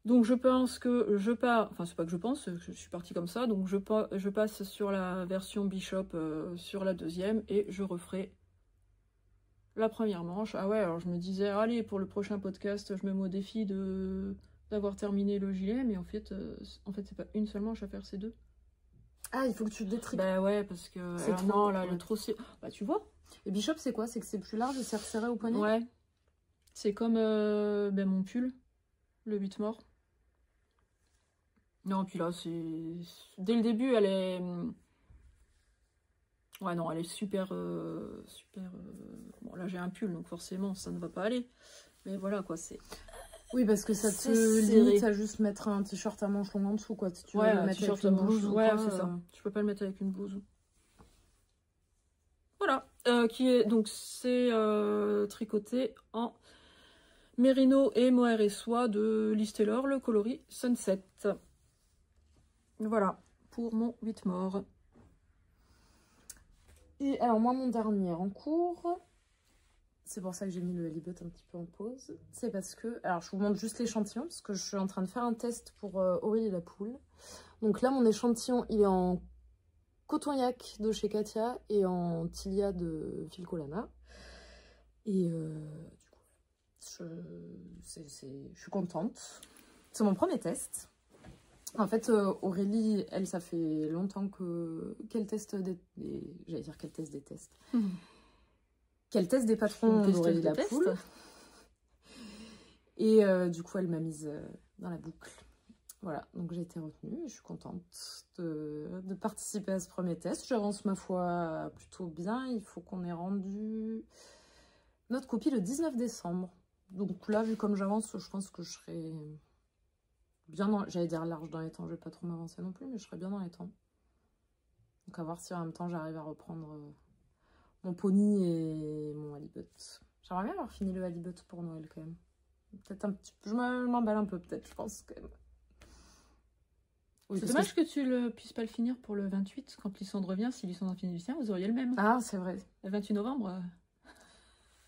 Donc je pense que je pars, enfin c'est pas que je pense, je suis partie comme ça, donc je passe sur la version Bishop sur la deuxième et je referai la première manche. Ah ouais, alors je me disais, allez, pour le prochain podcast, je me mets au défi d'avoir terminé le gilet, mais en fait c'est pas une seule manche à faire, c'est deux. Ah, il faut que tu te détripes. Bah ouais, parce que non, là, le trop... Bah tu vois. Et Bishop, c'est quoi? C'est que c'est plus large et c'est resserré au poignet? Ouais. C'est comme mon pull, le Whitmore. Non, puis là, c'est... Dès le début, elle est... Ouais, non, elle est super... Bon, là, j'ai un pull, donc forcément, ça ne va pas aller. Mais voilà, quoi, c'est... Oui, parce que ça te limite à juste mettre un t-shirt à manches longues en dessous, quoi. Si tu veux le mettre avec une blouse ou ouais, quoi, c'est ça. Tu peux pas le mettre avec une blouse. Voilà. Donc, c'est tricoté en mérino et mohair et soie de Liz Taylor, le coloris Sunset. Voilà, pour mon Whitmore. Et alors, moi, mon dernier en cours... C'est pour ça que j'ai mis le halibut un petit peu en pause. C'est parce que... Alors, je vous montre juste l'échantillon, parce que je suis en train de faire un test pour Aurélie la poule. Donc là, mon échantillon, il est en coton yak de chez Katia et en tilia de Filcolana. Et du coup, je suis contente. C'est mon premier test. En fait, Aurélie, elle, ça fait longtemps qu'elle teste j'allais dire qu'elle teste des tests. Qu'elle teste des patrons d'Aurélie la poule. Et du coup, elle m'a mise dans la boucle. Voilà, donc j'ai été retenue et je suis contente de participer à ce premier test. J'avance ma foi plutôt bien. Il faut qu'on ait rendu notre copie le 19 décembre. Donc là, vu comme j'avance, je pense que je serai bien dans... J'allais dire large dans les temps, je vais pas trop m'avancer non plus, mais je serai bien dans les temps. Donc à voir si en même temps j'arrive à reprendre mon pony et mon halibut. J'aimerais bien avoir fini le halibut pour Noël quand même. Peut-être un petit peu... Je m'emballe un peu peut-être, je pense quand même. Oui, c'est dommage que tu ne puisses pas le finir pour le 28, quand Lysandre revient. Si Lysandre finit le sien, vous auriez le même. Ah, c'est vrai. Le 28 novembre.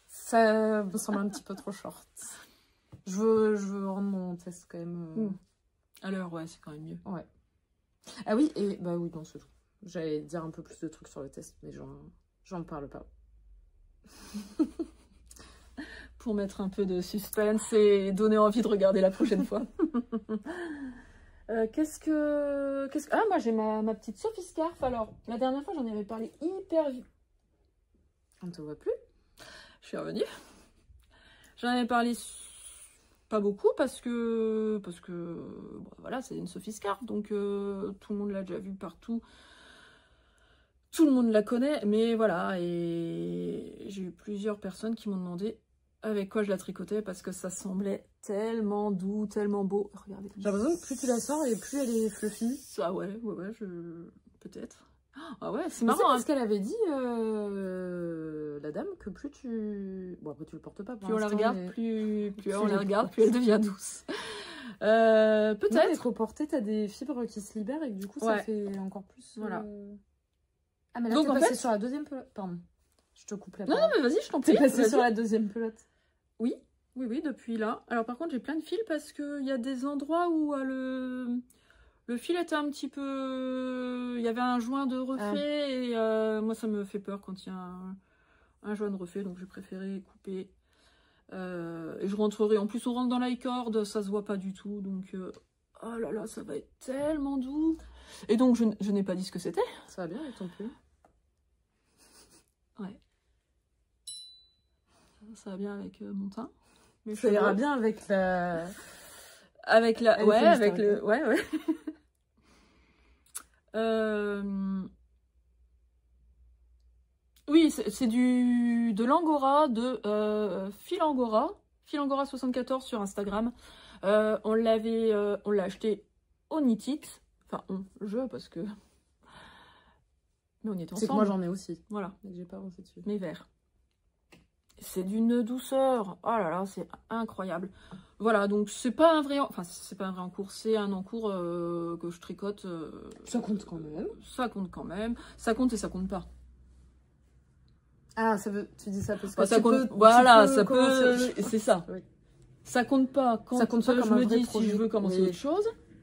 Ça me semble un petit peu trop short. Je veux rendre mon test quand même. Alors, ouais, c'est quand même mieux. Ouais. Ah oui, et bah oui, non, c'est tout. J'allais dire un peu plus de trucs sur le test, mais j'en parle pas. Pour mettre un peu de suspense et donner envie de regarder la prochaine fois. Qu'est-ce que... Ah, moi j'ai ma petite Sophie Scarf. Alors, la dernière fois, j'en avais parlé hyper vite. On ne te voit plus. Je suis revenue. J'en avais parlé pas beaucoup parce que bon, voilà, c'est une Sophie Scarf, donc tout le monde l'a déjà vue partout. Tout le monde la connaît, mais voilà, et j'ai eu plusieurs personnes qui m'ont demandé avec quoi je la tricotais parce que ça semblait tellement doux, tellement beau. Regardez. J'ai l'impression que plus tu la sors et plus elle est fluffy. Ah ouais, peut-être. Ah ouais, c'est marrant. C'est parce hein. qu'elle avait dit, la dame, que plus tu... Bon, après tu le portes pas pour plus on la regarde, mais... plus on la regarde, plus elle devient douce. Peut-être. Il faut porter, t'as des fibres qui se libèrent et que du coup ça fait encore plus... Voilà. Ah mais là t'es passé sur la deuxième pelote. Pardon, je te coupe la parole. Non, mais vas-y, je t'en prie. T'es passé sur la deuxième pelote. Oui, depuis là. Alors par contre, j'ai plein de fils parce qu'il y a des endroits où le fil était un petit peu... Il y avait un joint de refait et moi ça me fait peur quand il y a un joint de refait, donc j'ai préféré couper. Et je rentrerai... En plus, on rentre dans l'i-cord, ça se voit pas du tout, donc... Oh là là, ça va être tellement doux. Et donc, je n'ai pas dit ce que c'était. Ça va bien avec ton pull. Ouais. Ça va bien avec mon teint. Ça ira bien avec la... Avec la... Ouais, avec le... Ouais. Oui, c'est de l'Angora, de Fil Angora 74 sur Instagram. On l'a acheté au Knit It. Enfin, parce que... Mais on y était ensemble. C'est que moi j'en ai aussi. Voilà. Et j'ai pas avancé dessus. Mes verts. C'est d'une douceur. Oh là là, c'est incroyable. Voilà, donc c'est pas un vrai... Enfin, c'est pas un vrai encours, c'est un encours que je tricote. Ça compte quand même. Ça compte quand même. Ça compte et ça compte pas. Ah, tu dis ça parce que ça compte. Voilà, ça peut... C'est ça. Oui. Ça compte pas quand je me dis si je veux commencer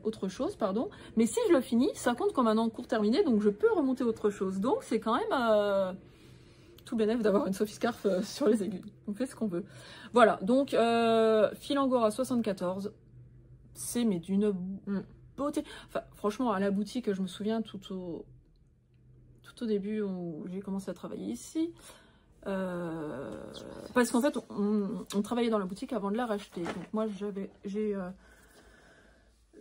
autre chose, pardon. Mais si je le finis, ça compte comme un encours terminé, donc je peux remonter autre chose. Donc c'est quand même tout bénef d'avoir une Sophie Scarf sur les aiguilles. On fait ce qu'on veut. Voilà, donc Fil Angora 74, c'est mais d'une beauté. Enfin, franchement, à la boutique, je me souviens tout au début où j'ai commencé à travailler ici. Parce qu'en fait on travaillait dans la boutique avant de la racheter, donc moi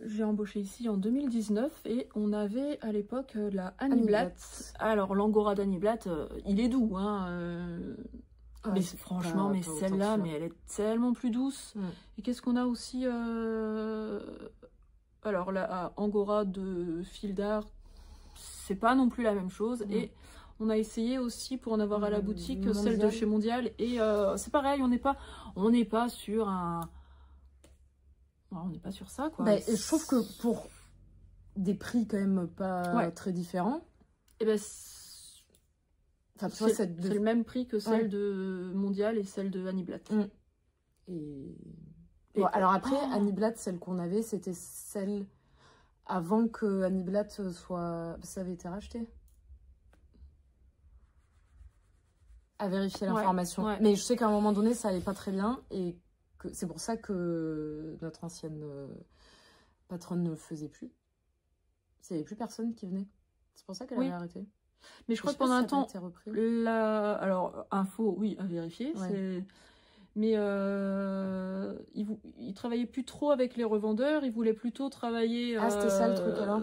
j'ai embauché ici en 2019 et on avait à l'époque la Annie Blatt. Alors l'Angora d'Annie Blatt, il est doux hein, mais franchement mais celle-là mais elle est tellement plus douce. Et qu'est-ce qu'on a aussi alors la Angora de Fil d'Art, c'est pas non plus la même chose. Et on a essayé aussi pour en avoir à la boutique celle de chez Mondial et c'est pareil, on n'est pas sur un... on n'est pas sur ça quoi. Bah, je trouve que pour des prix quand même pas très différents, et ben enfin, c'est le même prix que celle de Mondial et celle de Annie Blatt. Et bon, alors après Annie Blatt, celle qu'on avait, c'était celle avant que Annie Blatt soit... Ça avait été racheté. À vérifier l'information. Mais je sais qu'à un moment donné, ça allait pas très bien et que c'est pour ça que notre ancienne patronne ne le faisait plus. Il n'y avait plus personne qui venait. C'est pour ça qu'elle avait arrêté. Mais je crois que pendant un temps, alors info, oui, à vérifier. Mais il travaillait plus trop avec les revendeurs, il voulait plutôt travailler... Ah, c'était ça le truc alors.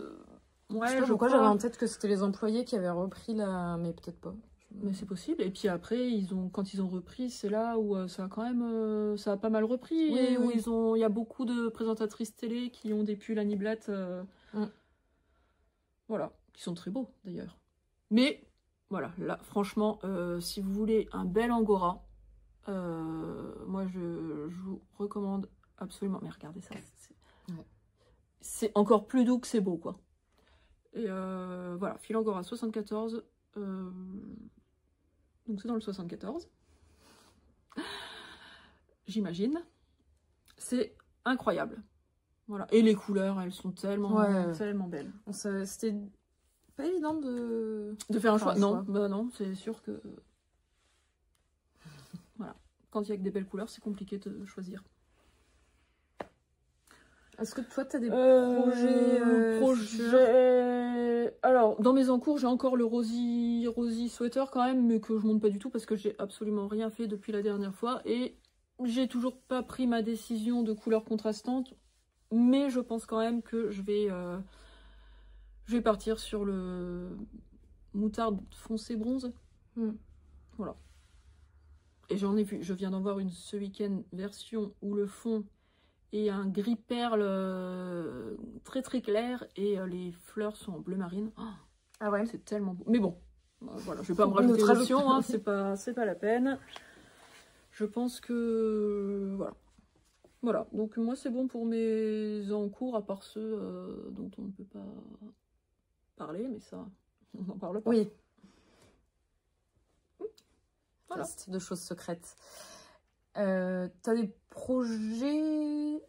Ouais, je sais pas pourquoi j'avais en tête que c'était les employés qui avaient repris la... Mais peut-être pas. Mais c'est possible. Et puis après, quand ils ont repris, c'est là où ça a quand même... ça a pas mal repris. Oui, et où oui. il y a beaucoup de présentatrices télé qui ont des pulls Annie Blatt. Voilà. Qui sont très beaux, d'ailleurs. Mais, voilà. Là, franchement, si vous voulez un bel Angora, moi, je vous recommande absolument. Mais regardez ça. C'est encore plus doux que c'est beau, quoi. Et voilà, fil Angora 74. Donc c'est dans le 74. J'imagine. C'est incroyable. Voilà. Et les couleurs, elles sont tellement belles. C'était pas évident de faire un choix. Non, bah non, c'est sûr que... Voilà. Quand il y a que des belles couleurs, c'est compliqué de choisir. Est-ce que toi, tu as des projets... Alors, dans mes encours, j'ai encore le Rosy Sweater quand même, mais que je monte pas du tout parce que j'ai absolument rien fait depuis la dernière fois. Et j'ai toujours pas pris ma décision de couleur contrastante, mais je pense quand même que je vais partir sur le moutarde foncé bronze. Voilà. Et j'en ai vu, je viens d'en voir une ce week-end, version où le fond et un gris perle très très clair et les fleurs sont en bleu marine. Oh, ah ouais, c'est tellement beau. Mais bon, voilà, je vais pas me rajouter l'option, hein, c'est pas la peine. Je pense que voilà. Donc moi c'est bon pour mes encours, à part ceux dont on ne peut pas parler, mais ça, on n'en parle pas. Oui. Voilà. C'est de choses secrètes. T'as des projets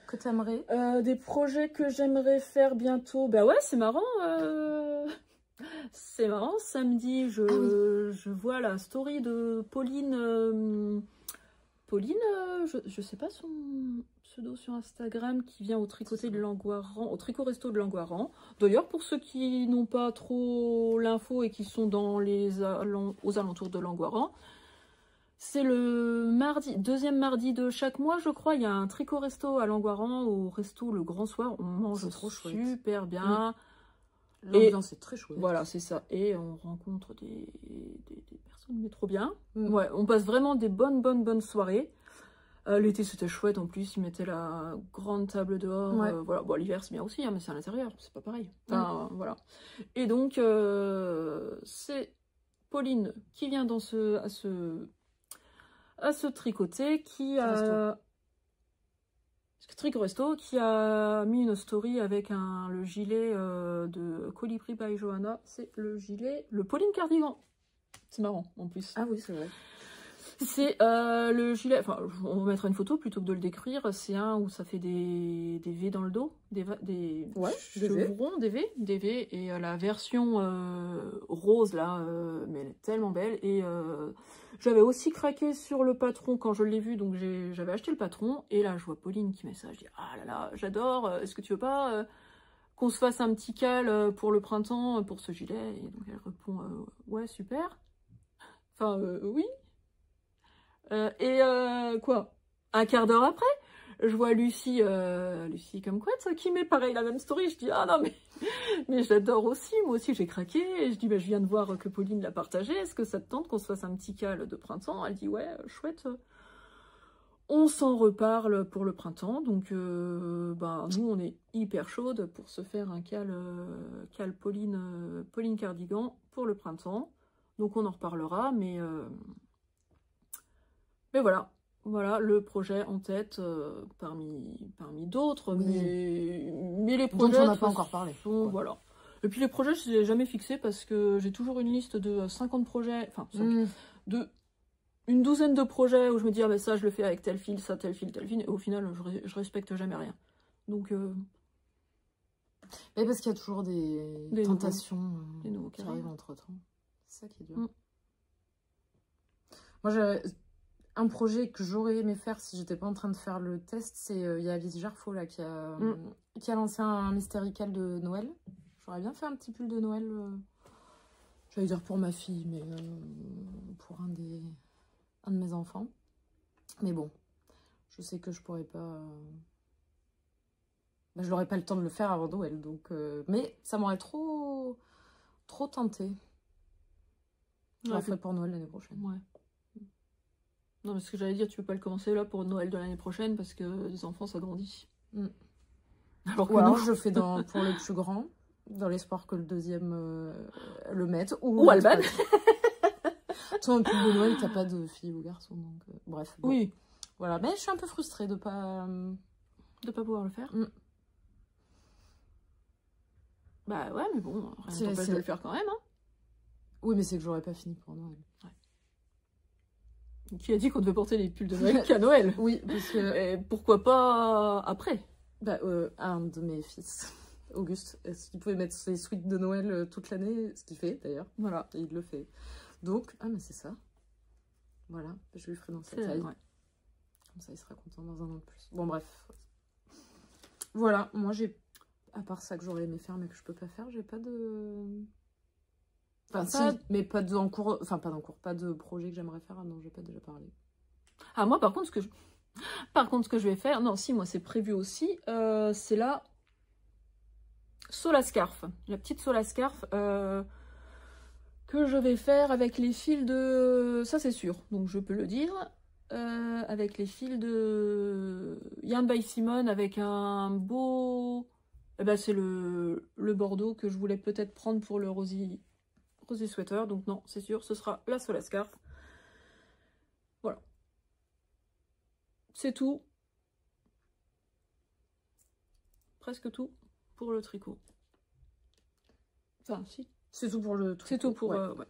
que t'aimerais? Des projets que j'aimerais faire bientôt. Bah ouais, c'est marrant. C'est marrant, samedi, je vois la story de Pauline. Je sais pas son pseudo sur Instagram, qui vient au tricoté de Langoiran, au Tricot Resto de Langoiran. D'ailleurs, pour ceux qui n'ont pas trop l'info et qui sont aux alentours de Langoiran, c'est le deuxième mardi de chaque mois, je crois. Il y a un Tricot Resto à Langoiran, au resto Le Grand Soir. On mange super bien. L'ambiance est très chouette. Voilà, c'est ça. Et on rencontre des personnes, mais trop bien. Ouais, on passe vraiment des bonnes soirées. L'été, c'était chouette. En plus, ils mettaient la grande table dehors. Voilà. Bon, l'hiver, c'est bien aussi, hein, mais c'est à l'intérieur. C'est pas pareil. Enfin, voilà. Et donc, c'est Pauline qui vient à ce tricoté, Tricot Resto, qui a mis une story avec le gilet de Colibri by Johanna. C'est le Pauline Cardigan. C'est marrant en plus. Ah oui, c'est vrai. C'est le gilet, enfin on va mettre une photo plutôt que de le décrire. C'est un où ça fait des V dans le dos, des chevrons, des V, et la version rose là, mais elle est tellement belle. Et j'avais aussi craqué sur le patron quand je l'ai vu, donc j'avais acheté le patron. Et là je vois Pauline qui met ça, je dis ah là là, j'adore, est-ce que tu veux pas qu'on se fasse un petit cal pour le printemps pour ce gilet? Et donc elle répond ouais, super. Enfin oui. Quoi, un quart d'heure après, je vois Lucie comme quoi, qui met pareil la même story. Je dis ah non mais j'adore aussi, moi aussi j'ai craqué. Et je dis bah, je viens de voir que Pauline l'a partagé, est-ce que ça te tente qu'on se fasse un petit cal de printemps? Elle dit ouais, chouette. On s'en reparle pour le printemps, donc bah, nous on est hyper chaude pour se faire un cal Pauline Cardigan pour le printemps. Donc on en reparlera, mais voilà, le projet en tête parmi d'autres, mais les projets dont on n'a pas encore parlé. Voilà. Et puis les projets, je ne les ai jamais fixés parce que j'ai toujours une liste de 50 projets, enfin une douzaine de projets où je me dis ah ben ça je le fais avec tel fil, ça tel fil, et au final je respecte jamais rien. Donc mais parce qu'il y a toujours des tentations nouveaux qui arrivent entre temps. C'est ça qui est dur. Moi j'ai un projet que j'aurais aimé faire si j'étais pas en train de faire le test, c'est il y a Alice Gerfaux là qui a lancé un mystérical de Noël. J'aurais bien fait un petit pull de Noël, j'allais dire pour ma fille, mais pour un de mes enfants. Mais bon, je sais que je pourrais pas... Bah, je n'aurais pas le temps de le faire avant Noël, donc... Mais ça m'aurait trop tenté. Je le ferai pour Noël l'année prochaine. Ouais. Non, mais ce que j'allais dire, tu peux pas le commencer là pour Noël de l'année prochaine parce que les enfants, ça grandit. Alors que alors, je fais pour les plus grands, dans l'espoir que le deuxième le mette. Ou Alban. Toi, un pull de Noël, t'as pas de fille ou garçon, donc... bref. Bon. Oui. Voilà, mais je suis un peu frustrée de pas... pouvoir le faire. Bah ouais, mais bon, rien t'empêche de le faire quand même, hein. Oui, mais c'est que j'aurais pas fini pour Noël. Ouais. Qui a dit qu'on devait porter les pulls de Noël qu'à Noël? Oui, parce que... Et pourquoi pas après? Bah, un de mes fils, Auguste, est-ce qu'il pouvait mettre ses suites de Noël toute l'année? Ce qu'il fait, d'ailleurs. Voilà. Et il le fait. Donc, ah, mais c'est ça. Voilà, je lui ferai dans sa taille. Ouais. Comme ça, il sera content dans un an de plus. Bon, bref. Voilà, moi, j'ai... À part ça que j'aurais aimé faire, mais que je peux pas faire, j'ai pas de... Enfin, si, mais pas d'encours... Enfin, pas d'encours, pas de projet que j'aimerais faire. Ah non, j'ai pas déjà parlé. Ah, moi, par contre, ce que je vais faire... Non, si, moi, c'est prévu aussi. C'est la Solascarf. La petite Solascarf que je vais faire avec les fils de... Ça, c'est sûr. Donc, je peux le dire. Avec les fils de Yarn by Simone, avec un beau... Eh ben, c'est le bordeaux que je voulais peut-être prendre pour le rosy sweater. Donc non, c'est sûr, ce sera la Solascarf. Voilà. C'est tout. Presque tout pour le tricot. Enfin, si. C'est tout pour le tricot. C'est tout pour... ouais.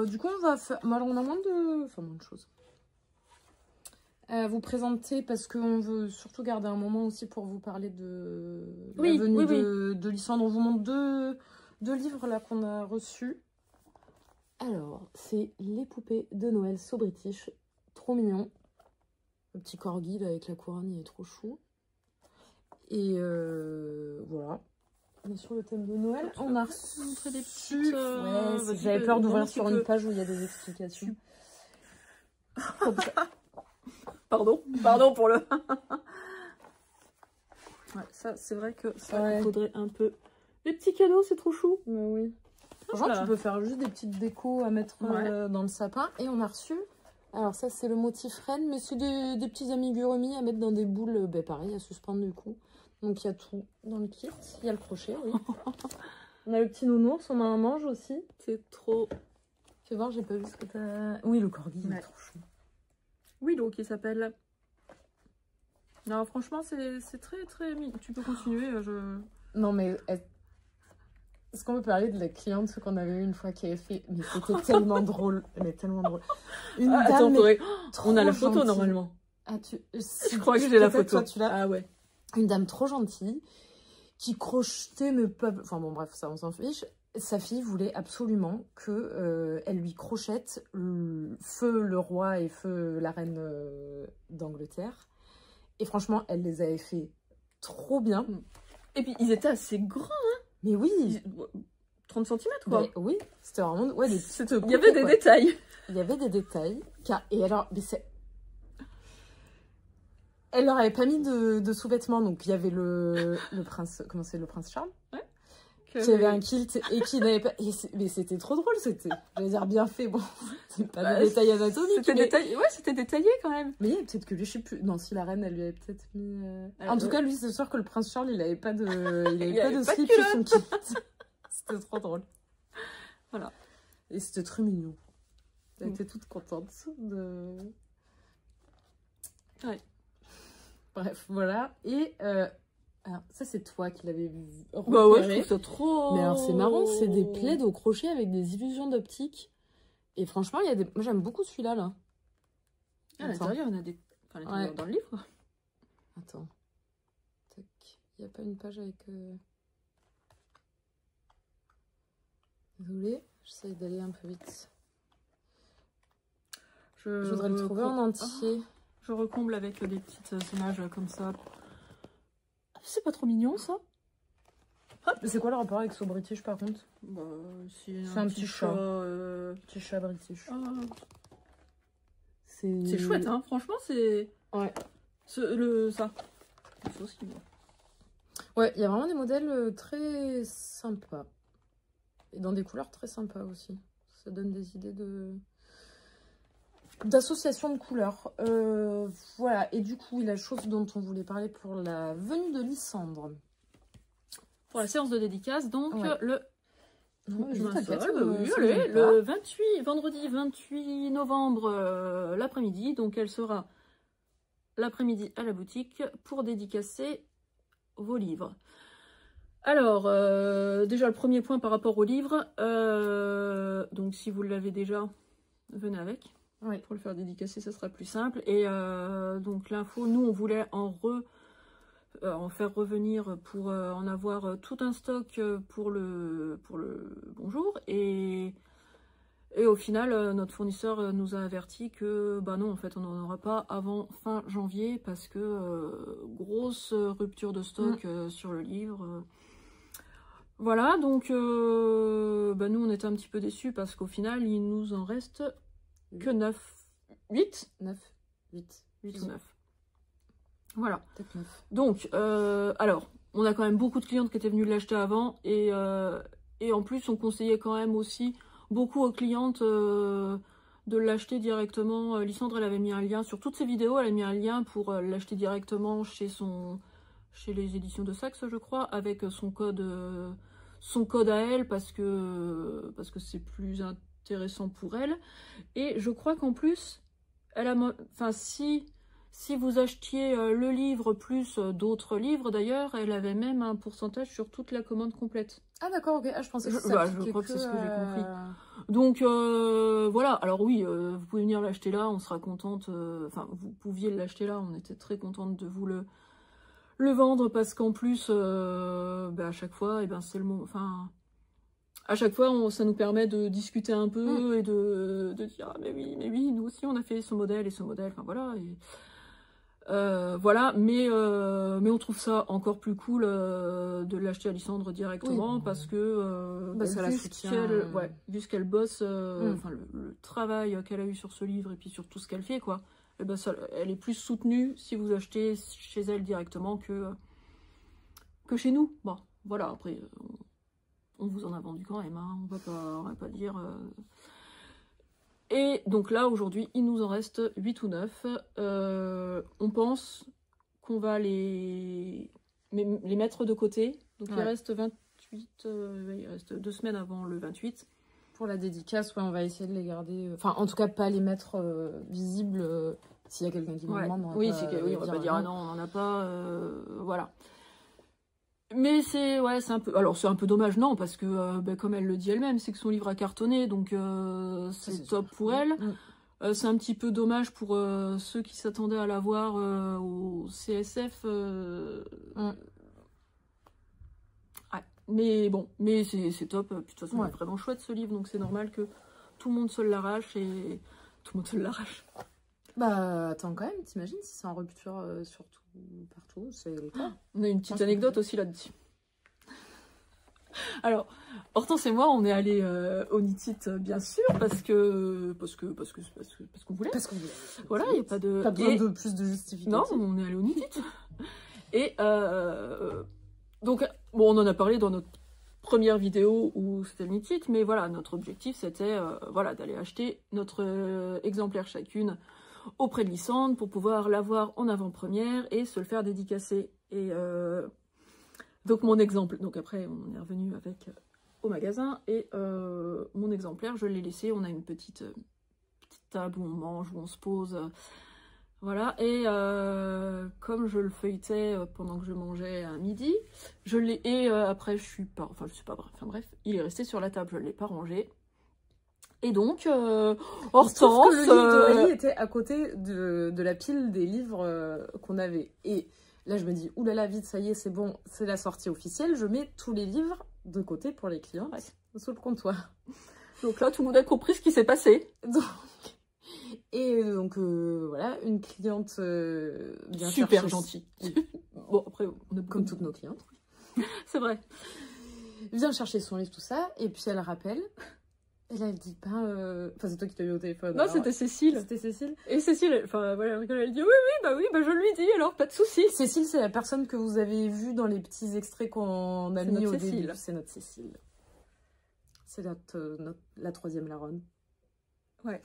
Du coup, on va faire... Alors, on a moins de choses. Vous présenter, parce qu'on veut surtout garder un moment aussi pour vous parler de la venue de l'Islande. On vous montre deux livres là qu'on a reçus. Alors, c'est les poupées de Noël So British. Trop mignon. Le petit corgi là, avec la couronne, il est trop chou. Et voilà. On est sur le thème de Noël. On a reçu des petites... Ouais, j'avais peur d'ouvrir sur une page où il y a des explications. Pardon pour le... Ouais, ça, c'est vrai que ça faudrait un peu... Les petits cadeaux, c'est trop chou. Mais oui. Franchement, tu peux faire juste des petites décos à mettre dans le sapin. Et on a reçu... Alors ça, c'est le motif reine, mais c'est des petits amigurumis à mettre dans des boules, pareil, à suspendre du coup. Donc il y a tout dans le kit. Il y a le crochet, oui. On a le petit nounours, on a un ange aussi. C'est trop... Fais voir, j'ai pas vu ce que t'as... Oui, le corgi, il est trop chou. Willow qui s'appelle. Non, franchement, c'est très très mignon. Tu peux continuer. Non, mais est-ce qu'on peut parler de la cliente qu'on avait eu une fois qui avait fait... Mais c'était tellement drôle. Mais tellement drôle. Une dame, attends, on a la photo gentille. Normalement. Ah, je crois que j'ai la photo. Toi, tu l'as. Ah ouais. Une dame trop gentille qui crochetait, mais pas... Enfin bon, bref, ça, on s'en fiche. Sa fille voulait absolument que elle lui crochette feu le roi et feu la reine d'Angleterre. Et franchement, elle les avait fait trop bien. Et puis, ils étaient assez grands, hein. Mais oui. 30 cm, quoi. Mais oui, c'était vraiment... Ouais, il y avait des détails. Il y avait des détails. Et alors, mais c'est... Elle leur avait pas mis de sous-vêtements. Donc, il y avait le prince... Comment c'est, le prince Charles? Ouais. Qui avait un kilt et qui n'avait pas... Mais c'était trop drôle, c'était... J'allais dire bien fait, bon, c'est pas des détails anatomiques. C'était détaillé, ouais, c'était détaillé quand même. Mais peut-être que lui, je sais plus... Non, si la reine, elle lui avait peut-être mis... En tout cas, lui, c'est sûr que le prince Charles, il avait pas de... Il avait pas de slip sur son kit. C'était trop drôle. Voilà. Et c'était très mignon. Elle était toute contente de... Ouais. Bref, voilà. Et... Alors, ça, c'est toi qui l'avais vu. Bah ouais, je trouve ça trop... Mais alors, c'est marrant, c'est des plaids au crochet avec des illusions d'optique. Et franchement, il y a des... Moi, j'aime beaucoup celui-là, là. Ah, à l'intérieur, il y en a des... Enfin, dans le livre. Attends. Tac. Il n'y a pas une page avec... Désolée, j'essaye d'aller un peu vite. Je voudrais le trouver en entier. Je recomble avec des petites images comme ça. C'est pas trop mignon, ça? Mais c'est quoi le rapport avec So British, par contre? Bah, c'est un petit chat. Petit chat british. C'est chouette, hein. Franchement, c'est... Ouais. Ça. C'est aussi bien. Ouais, il y a vraiment des modèles très sympas. Et dans des couleurs très sympas aussi. Ça donne des idées d'association de couleurs. Voilà. Et du coup, la chose dont on voulait parler pour la venue de Lysandre. Pour la séance de dédicace, donc le... Non, je t'inquiète, le 28, vendredi 28 novembre, l'après-midi. Donc elle sera l'après-midi à la boutique pour dédicacer vos livres. Alors, déjà le premier point par rapport aux livres. Donc si vous l'avez déjà, venez avec. Oui. Pour le faire dédicacer, ça sera plus simple. Et donc l'info, nous on voulait en faire revenir pour en avoir tout un stock pour le bonjour. Et au final, notre fournisseur nous a averti que bah non, en fait, on n'en aura pas avant fin janvier parce que grosse rupture de stock sur le livre. Voilà, donc bah nous, on était un petit peu déçus parce qu'au final, il nous en reste que 9. 8 9. 8 ou 9. Voilà. Peut-être 9. Donc, alors, on a quand même beaucoup de clientes qui étaient venues l'acheter avant et en plus, on conseillait quand même aussi beaucoup aux clientes de l'acheter directement. Lysandre, elle avait mis un lien sur toutes ses vidéos, elle a mis un lien pour l'acheter directement chez les éditions de Saxe, je crois, avec son code à elle parce que c'est plus intéressant pour elle. Et je crois qu'en plus, si vous achetiez le livre plus d'autres livres d'ailleurs, elle avait même un pourcentage sur toute la commande complète. Ah d'accord, ok. Ah, je pensais que je crois que c'est ce que j'ai compris. Donc voilà, alors oui, vous pouvez venir l'acheter là, on sera contente. Enfin, vous pouviez l'acheter là, on était très contente de vous le vendre parce qu'en plus, à chaque fois, c'est le moment. Enfin, à chaque fois, ça nous permet de discuter un peu et de dire ah, mais oui, nous aussi on a fait ce modèle et ce modèle. Enfin voilà. Voilà, mais on trouve ça encore plus cool de l'acheter à Lysandre directement parce que ça la soutient. Vu ce qu'elle bosse, enfin le travail qu'elle a eu sur ce livre et puis sur tout ce qu'elle fait, quoi, et elle est plus soutenue si vous achetez chez elle directement que chez nous. Bon, voilà, après, on vous en a vendu quand même, hein, on va pas dire... Et donc là, aujourd'hui, il nous en reste 8 ou 9. On pense qu'on va les mettre de côté. Donc il reste 28, il reste 2 semaines avant le 28. Pour la dédicace, on va essayer de les garder... Enfin, en tout cas, pas les mettre visibles s'il y a quelqu'un qui nous demande. On va pas dire ah non, on n'en a pas, voilà. Mais c'est un peu, alors c'est un peu dommage, non, parce que comme elle le dit elle-même, c'est que son livre a cartonné, donc c'est top pour elle. C'est un petit peu dommage pour ceux qui s'attendaient à la voir au CSF. Mais bon, mais c'est top. De toute façon, il est vraiment chouette ce livre, donc c'est normal que tout le monde se l'arrache et tout le monde se l'arrache. Bah attends quand même, t'imagines si c'est en rupture surtout partout, c'est le cas. On a une petite anecdote aussi là-dessus. Alors, Hortense et moi, on est allés au Knit-It, bien sûr, parce qu'on voulait. Parce qu'on voulait. Voilà, il n'y a pas de... Pas besoin de plus de justification. Non, on est allés au Knit-It. Et donc, bon, on en a parlé dans notre première vidéo où c'était le Knit-It, mais voilà, notre objectif, c'était d'aller acheter notre exemplaire chacune auprès de Lysandre pour pouvoir l'avoir en avant-première et se le faire dédicacer. Et donc mon exemple, donc après on est revenu avec au magasin et mon exemplaire je l'ai laissé, on a une petite table où on mange, où on se pose, voilà, et comme je le feuilletais pendant que je mangeais à midi, je l'ai, et après je suis pas bref, il est resté sur la table, je ne l'ai pas rangé. Et donc, Hortense... le livre d'Aurélie était à côté de la pile des livres qu'on avait. Et là, je me dis, oulala, vite, ça y est, c'est bon, c'est la sortie officielle. Je mets tous les livres de côté pour les clients sous le comptoir. Donc là, tout le monde a compris ce qui s'est passé. Donc, voilà, une cliente bien super gentille. Bon, après, on a comme toutes nos clientes. C'est vrai. Vient chercher son livre, tout ça, et puis elle rappelle... Et là, elle dit pas... Enfin, c'est toi qui t'as eu au téléphone. Non, alors. c'était Cécile. C'était Cécile. Et Cécile, enfin, voilà, elle rigole, elle dit oui, bah je lui dis, alors pas de soucis. Cécile, c'est la personne que vous avez vue dans les petits extraits qu'on a mis au début. C'est notre Cécile. C'est la troisième Laronne. Ouais.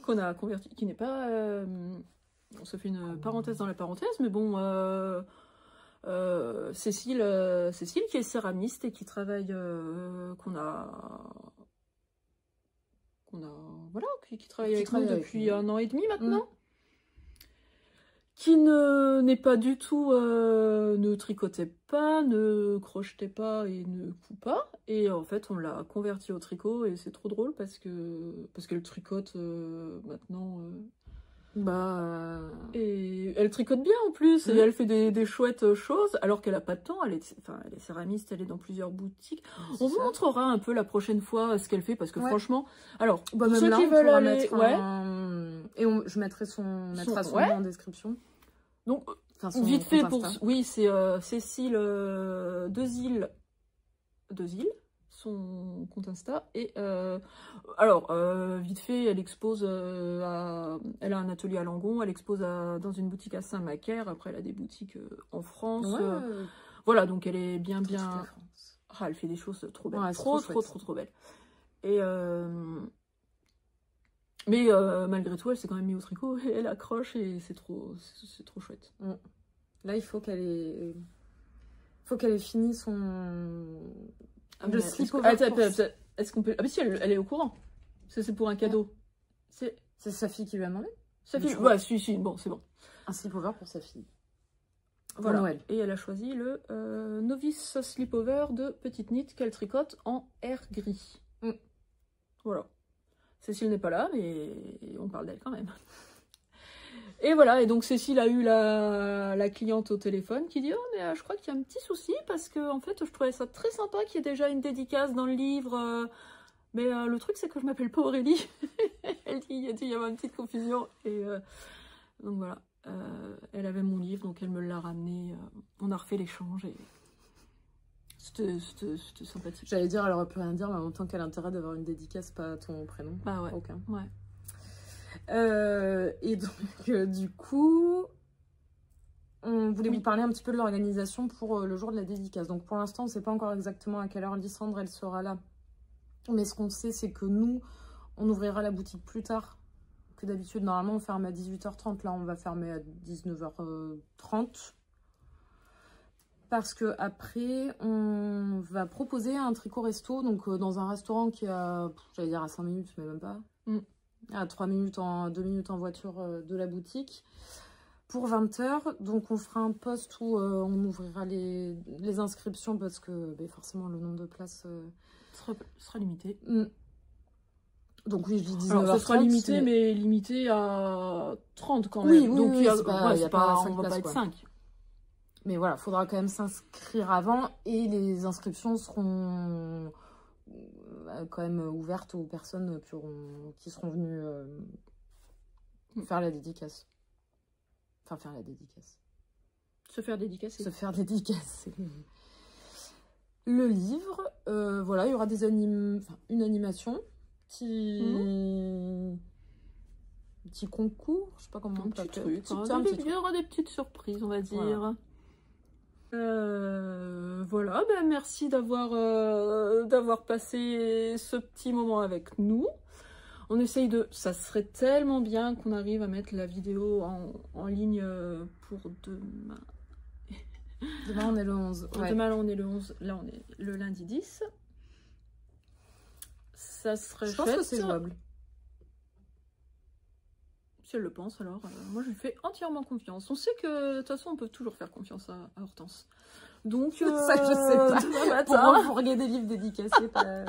Qu'on a converti, qui n'est pas... On se fait une parenthèse dans la parenthèse, mais bon... Cécile qui est céramiste et qui travaille... qui travaille avec nous depuis 1 an et demi maintenant. Qui n'est pas du tout... ne tricotait pas, ne crochetait pas et ne coupe pas. Et en fait, on l'a converti au tricot et c'est trop drôle parce qu'elle tricote maintenant... Et elle tricote bien en plus, et elle fait des chouettes choses, alors qu'elle a pas de temps, elle est céramiste, elle est dans plusieurs boutiques. On vous montrera un peu la prochaine fois ce qu'elle fait, parce que franchement... Alors, pour ceux qui veulent aller... je mettrai son nom en description. Donc, vite fait, oui, c'est Cécile Deuxîles, son compte Insta. Et vite fait, elle expose elle a un atelier à Langon, elle expose dans une boutique à Saint-Macaire. Après, elle a des boutiques en France. Voilà, donc elle est bien. Ah, elle fait des choses trop belles, trop belles. Et mais malgré tout, elle s'est quand même mise au tricot et elle accroche et c'est trop chouette. Là, il faut qu'elle ait fini son... Le slip-over. Est-ce qu'on peut... Ah mais si, elle est au courant. C'est pour un cadeau. C'est sa fille qui lui a demandé. Sa fille. Ouais, si, bon, c'est bon. Un slip-over pour sa fille. Voilà. Noël. Et elle a choisi le Novice Slip-over de Petite Knit qu'elle tricote en air gris. Voilà. Cécile n'est pas là, mais on parle d'elle quand même. Et voilà, et donc Cécile a eu la cliente au téléphone qui dit « Oh, mais je crois qu'il y a un petit souci, parce que en fait, je trouvais ça très sympa qu'il y ait déjà une dédicace dans le livre, mais le truc, c'est que je m'appelle pas Aurélie. » Elle dit « Il y avait une petite confusion. » Et donc voilà, elle avait mon livre, donc elle me l'a ramené. On a refait l'échange, et c'était sympathique. J'allais dire, elle aurait pu rien dire, mais en même temps, quel intérêt d'avoir une dédicace, pas ton prénom. Bah ouais. Aucun. Ouais. Et donc, du coup, on voulait vous parler un petit peu de l'organisation pour le jour de la dédicace. Donc, pour l'instant, on ne sait pas encore exactement à quelle heure Lysandre, elle sera là. Mais ce qu'on sait, c'est que nous, on ouvrira la boutique plus tard que d'habitude. Normalement, on ferme à 18h30. Là, on va fermer à 19h30. Parce que après, on va proposer un tricot resto. Donc, dans un restaurant qui a, j'allais dire à 5 minutes, mais même pas. À 2 minutes en voiture de la boutique pour 20 h. Donc on fera un post où on ouvrira les inscriptions parce que forcément le nombre de places sera limité. Donc oui, je dis 19h30. Alors, ça sera limité, mais limité à 30 quand même. Donc on va pas être 5. Mais voilà, il faudra quand même s'inscrire avant et les inscriptions seront... quand même ouverte aux personnes qui seront venues faire la dédicace. Enfin, faire la dédicace. Se faire dédicacer. Se faire dédicacer. Le livre, voilà, il y aura une animation, petit concours, je sais pas comment on peut appeler. Il y aura des petites surprises, on va dire. Voilà, merci d'avoir passé ce petit moment avec nous. On essaye de... Ça serait tellement bien qu'on arrive à mettre la vidéo en ligne pour demain. Demain, on est le 11. Ouais. Demain, on est le 11. Là, on est le lundi 10. Ça serait chouette. Je pense que c'est jouable. Si elle le pense, alors moi je lui fais entièrement confiance. On sait que de toute façon on peut toujours faire confiance à Hortense. Donc ça je sais pas. Pour regarder des livres dédicacés, pas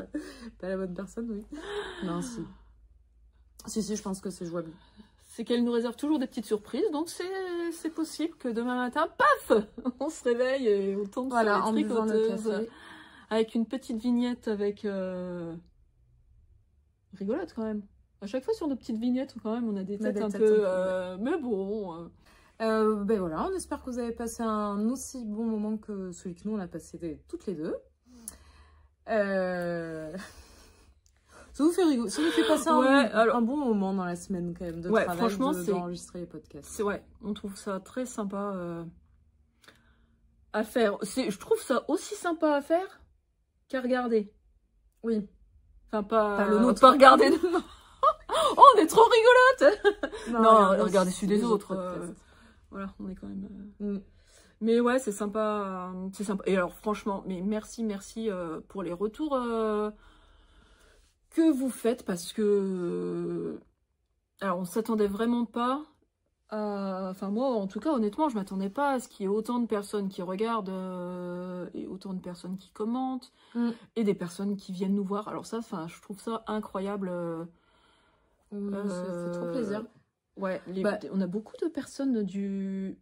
la bonne personne, oui. Non, si je pense que c'est jouable. C'est qu'elle nous réserve toujours des petites surprises, donc c'est possible que demain matin, paf, on se réveille et on tombe sur la tricoteuse avec une petite vignette avec rigolote quand même. À chaque fois sur nos petites vignettes, quand même, on a des têtes un peu... mais bon... voilà, on espère que vous avez passé un aussi bon moment que celui que nous, on a passé toutes les deux. Ce Ça vous fait rigoler, ça vous fait passer un bon moment dans la semaine quand même de travail, franchement, d'enregistrer les podcasts. C'est on trouve ça très sympa à faire. Je trouve ça aussi sympa à faire qu'à regarder. Oui. Enfin, pas le nôtre. Pas regarder. Oh, on est trop rigolote. Non, regardez celui des autres. Voilà, on est quand même... Mais ouais, c'est sympa. C'est sympa. Et alors, franchement, mais merci pour les retours que vous faites, parce que... alors, on s'attendait vraiment pas à... Enfin, moi, en tout cas, honnêtement, je m'attendais pas à ce qu'il y ait autant de personnes qui regardent et autant de personnes qui commentent et des personnes qui viennent nous voir. Alors ça, je trouve ça incroyable. Ça fait trop plaisir. Ouais, on a beaucoup de personnes du...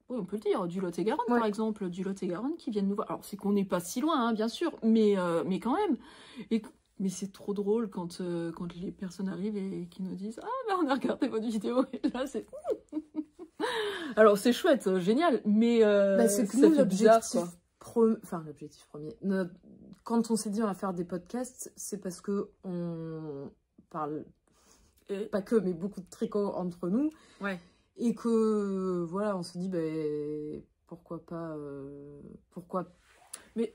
Oui, on peut le dire, du Lot-et-Garonne, par exemple, du Lot-et-Garonne qui viennent nous voir. Alors, c'est qu'on n'est pas si loin, hein, bien sûr, mais quand même. Mais c'est trop drôle quand les personnes arrivent et qui nous disent « Ah, ben, on a regardé votre vidéo !» Et là, c'est... Alors, c'est chouette, génial, mais c'est que nous, l'objectif premier. Quand on s'est dit on va faire des podcasts, c'est parce que on parle, pas que, mais beaucoup de tricot entre nous. Ouais. Et que, voilà, on se dit, pourquoi pas... Mais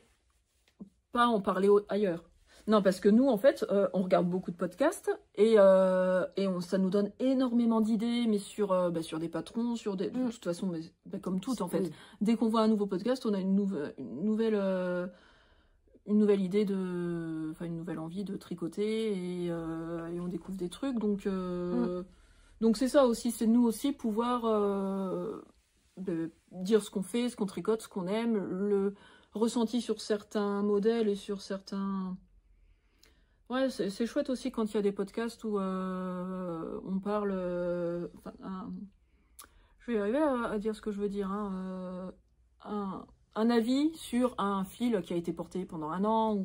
pas en parler ailleurs. Non, parce que nous, en fait, on regarde beaucoup de podcasts et ça nous donne énormément d'idées, mais sur des patrons, de toute façon, comme tout, en fait. Oui. Dès qu'on voit un nouveau podcast, on a une nouvelle idée une nouvelle envie de tricoter et on découvre des trucs, donc c'est ça aussi, c'est nous aussi pouvoir dire ce qu'on fait, ce qu'on tricote, ce qu'on aime, le ressenti sur certains modèles et sur certains... Ouais, c'est chouette aussi quand il y a des podcasts où on parle... je vais arriver à dire ce que je veux dire. Hein, un avis sur un fil qui a été porté pendant un an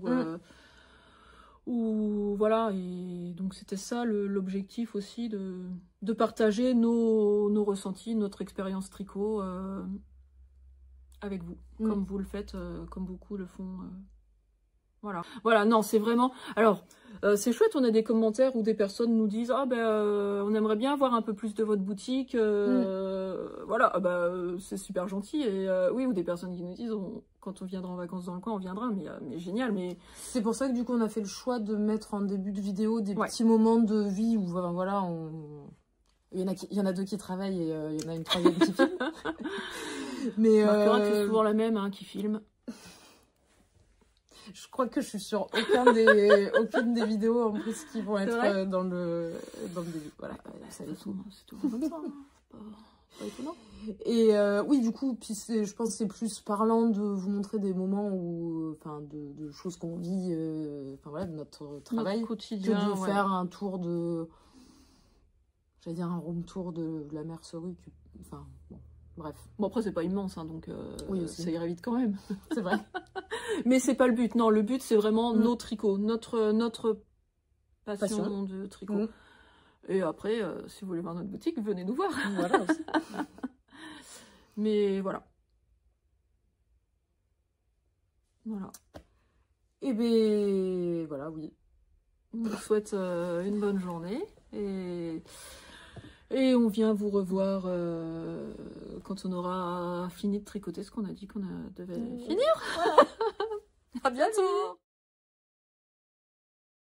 ou voilà, et donc c'était ça l'objectif aussi, de partager nos ressentis, notre expérience tricot avec vous, comme vous le faites, comme beaucoup le font. Voilà, non, c'est vraiment... Alors, c'est chouette, on a des commentaires où des personnes nous disent « Ah, on aimerait bien voir un peu plus de votre boutique. Voilà, c'est super gentil. » Et oui, ou des personnes qui nous disent « Quand on viendra en vacances dans le coin, on viendra. » Mais génial, mais... C'est pour ça que du coup, on a fait le choix de mettre en début de vidéo des petits moments de vie où, voilà, il y en a deux qui travaillent et il y en a une troisième qui filme. Mais c'est souvent la même qui filme. Je crois que je suis sur aucune des vidéos en plus qui vont être dans le début. Voilà, c'est tout comme ça. Pas étonnant. Et oui, du coup, puis je pense que c'est plus parlant de vous montrer des moments où, de choses qu'on vit, de notre travail, quotidien, que de faire un tour j'allais dire un room tour de la mercerie. Bref. Bon, après, c'est pas immense, donc oui, ça irait vite quand même. C'est vrai. Mais c'est pas le but. Non, le but, c'est vraiment nos tricots, notre passion de tricot. Et après, si vous voulez voir notre boutique, venez nous voir. Voilà aussi. Mais voilà. Voilà. Et bien, voilà, oui. On vous souhaite une bonne journée. Et on vient vous revoir quand on aura fini de tricoter ce qu'on a dit qu'on devait finir. Voilà. À bientôt.